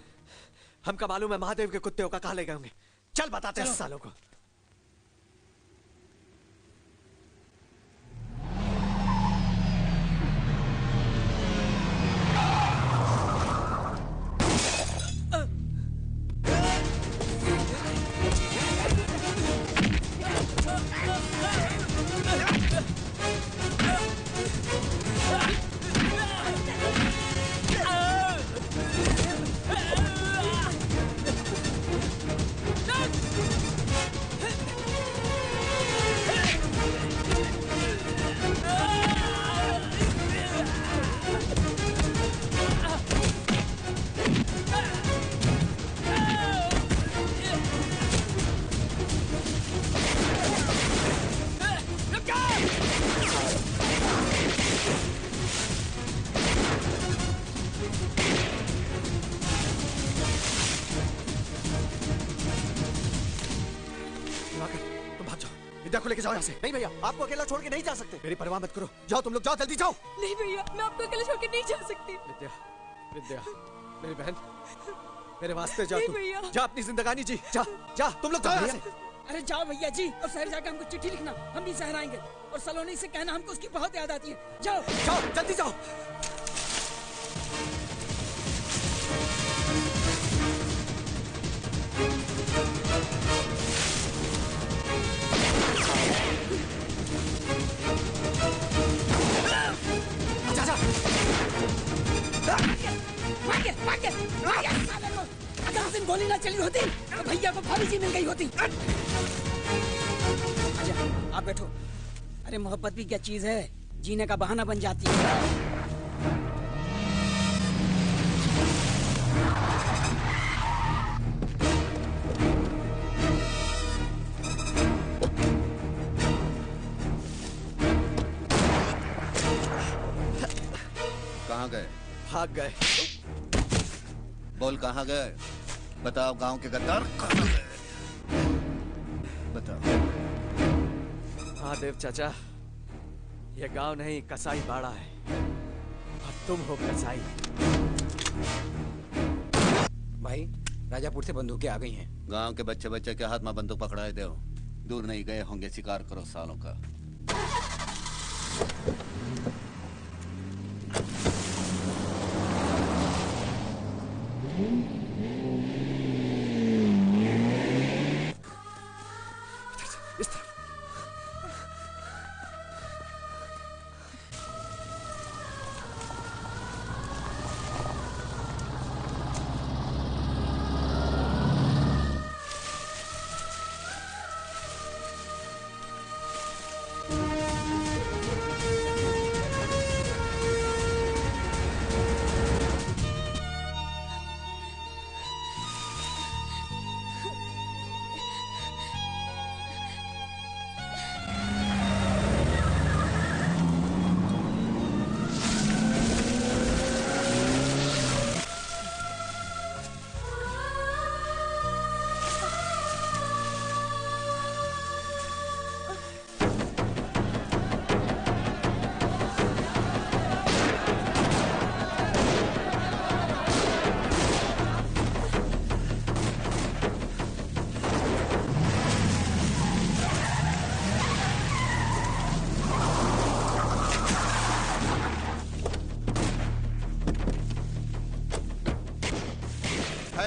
हमका मालूम है महादेव के कुत्ते का कहाँ ले गए होंगे। चल बताते हैं इस सालों को। को लेके जाओ यहाँ से। नहीं भैया, आपको अकेला छोड़ के नहीं जा सकते। मेरी परवाह मत करो, जाओ तुम लोग, जाओ जल्दी जाओ। नहीं भैया, मैं आपको अकेले छोड़ के नहीं जा सकती। विद्या, विद्या, मेरी बहन, मेरे वास्ते जा तू। भैया, जा अपनी जिंदगानी जी, जा जा तुम लोग जाओ यहाँ से। अरे जाओ भैया जी, और शहर जाकर हमको चिट्ठी लिखना, हम भी शहर आएंगे। और सलोनी से कहना हमको उसकी बहुत याद आती है। जाओ जाओ जल्दी जाओ। अगर उस दिन गोली ना चली होती तो भैया को भाभी जी मिल गई होती। आजा, आप बैठो। अरे मोहब्बत भी क्या चीज है, जीने का बहाना बन जाती है। कहाँ गए? भाग गए। बोल कहाँ गए? बताओ, गांव के गद्दार कहाँ गए? बताओ। महादेव चाचा, ये गांव नहीं कसाई बाड़ा है, और तुम हो कसाई। भाई, राजापुर से बंदूकें आ गई हैं। गांव के बच्चे बच्चे के हाथ में बंदूक पकड़ाए दो, दूर नहीं गए होंगे, शिकार करो सालों का।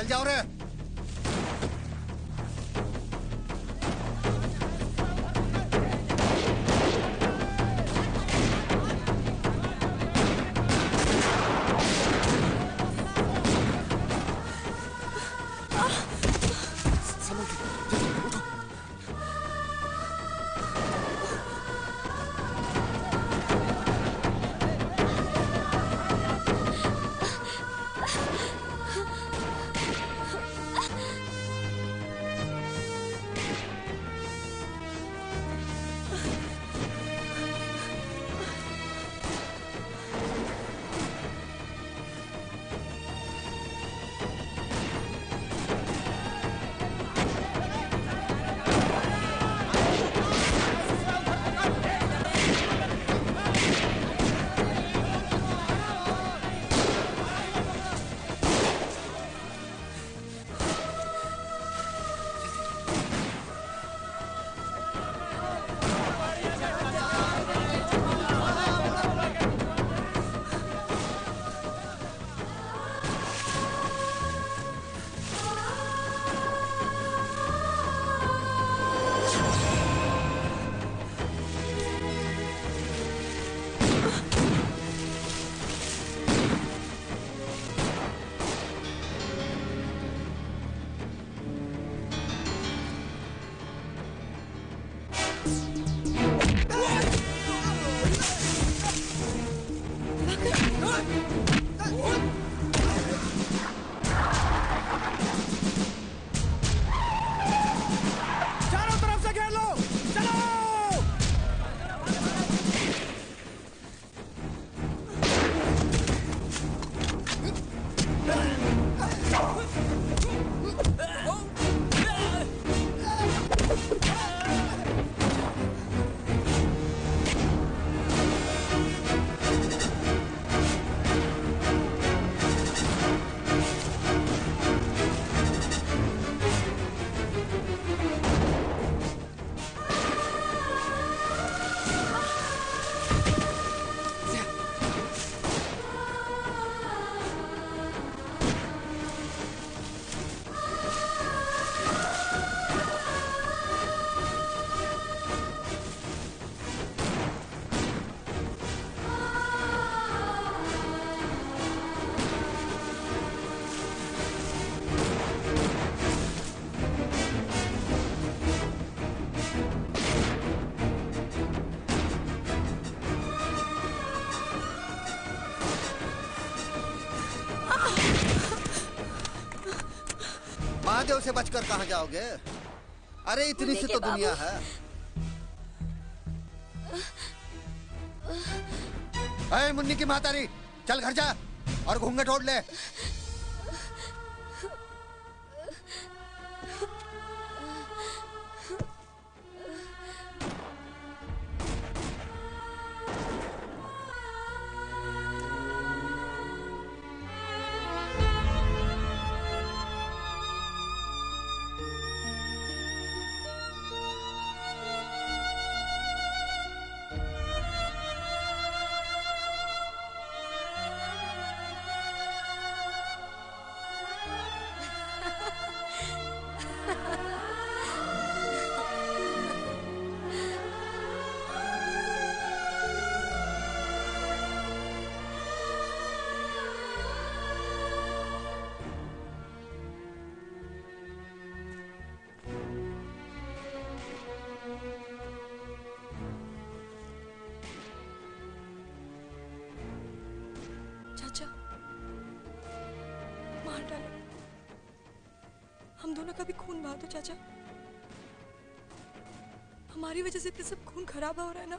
चल जाओ रे। महादेव से बचकर कहाँ जाओगे? अरे इतनी सी तो दुनिया है। अरे मुन्नी की मातारी, चल घर जा और घूंघट ओढ़ ले। हम दोनों का भी खून बहा दो चाचा। हमारी वजह से इतने सब खून खराब हो रहा है ना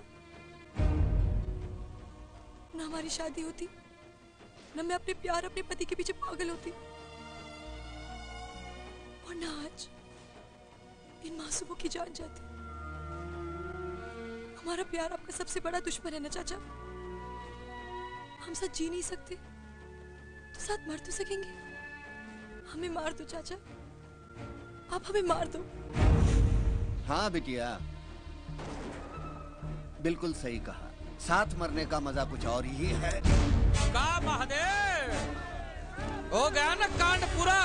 हमारी शादी होती, ना मैं अपने प्यार अपने पति के पीछे पागल होती, और ना आज इन मासूमों की जान जाती। हमारा प्यार आपका सबसे बड़ा दुश्मन है ना चाचा। हम साथ जी नहीं सकते तो साथ मर तो सकेंगे। हमें मार दो चाचा, आप हमें मार दो। हाँ बिटिया, बिल्कुल सही कहा। साथ मरने का मजा कुछ और ही है। का महादेव हो गया ना कांड पूरा।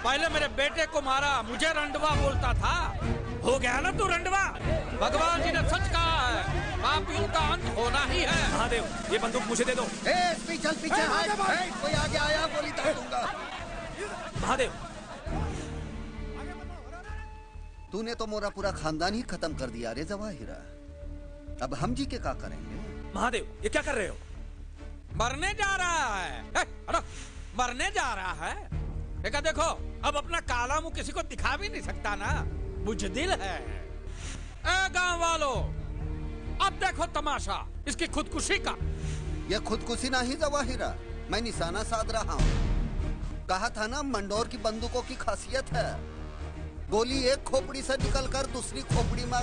पहले मेरे बेटे को मारा, मुझे रंडवा बोलता था। हो गया ना तू रंडवा। भगवान जी ने सच कहा है, पापियों का अंत होना ही है। महादेव, ये बंदूक मुझे दे दो। चल पीछे हट। कोई आगे आया गोली दाग दूंगा। महादेव, तूने तो मोरा पूरा खानदान ही खत्म कर दिया रे जवाहिरा। अब हम जी के क्या करेंगे? महादेव, ये क्या कर रहे हो? मरने जा रहा है। मरने जा रहा है। देखो, अब अपना काला मुंह किसी को दिखा भी नहीं सकता ना, बुजदिल है। ए गांव वालों, अब देखो तमाशा इसकी खुदकुशी का। ये खुदकुशी नहीं जवाहिरा, मैं निशाना साध रहा हूँ। कहा था ना, मंडोर की बंदूकों की खासियत है, गोली एक खोपड़ी से निकलकर दूसरी खोपड़ी में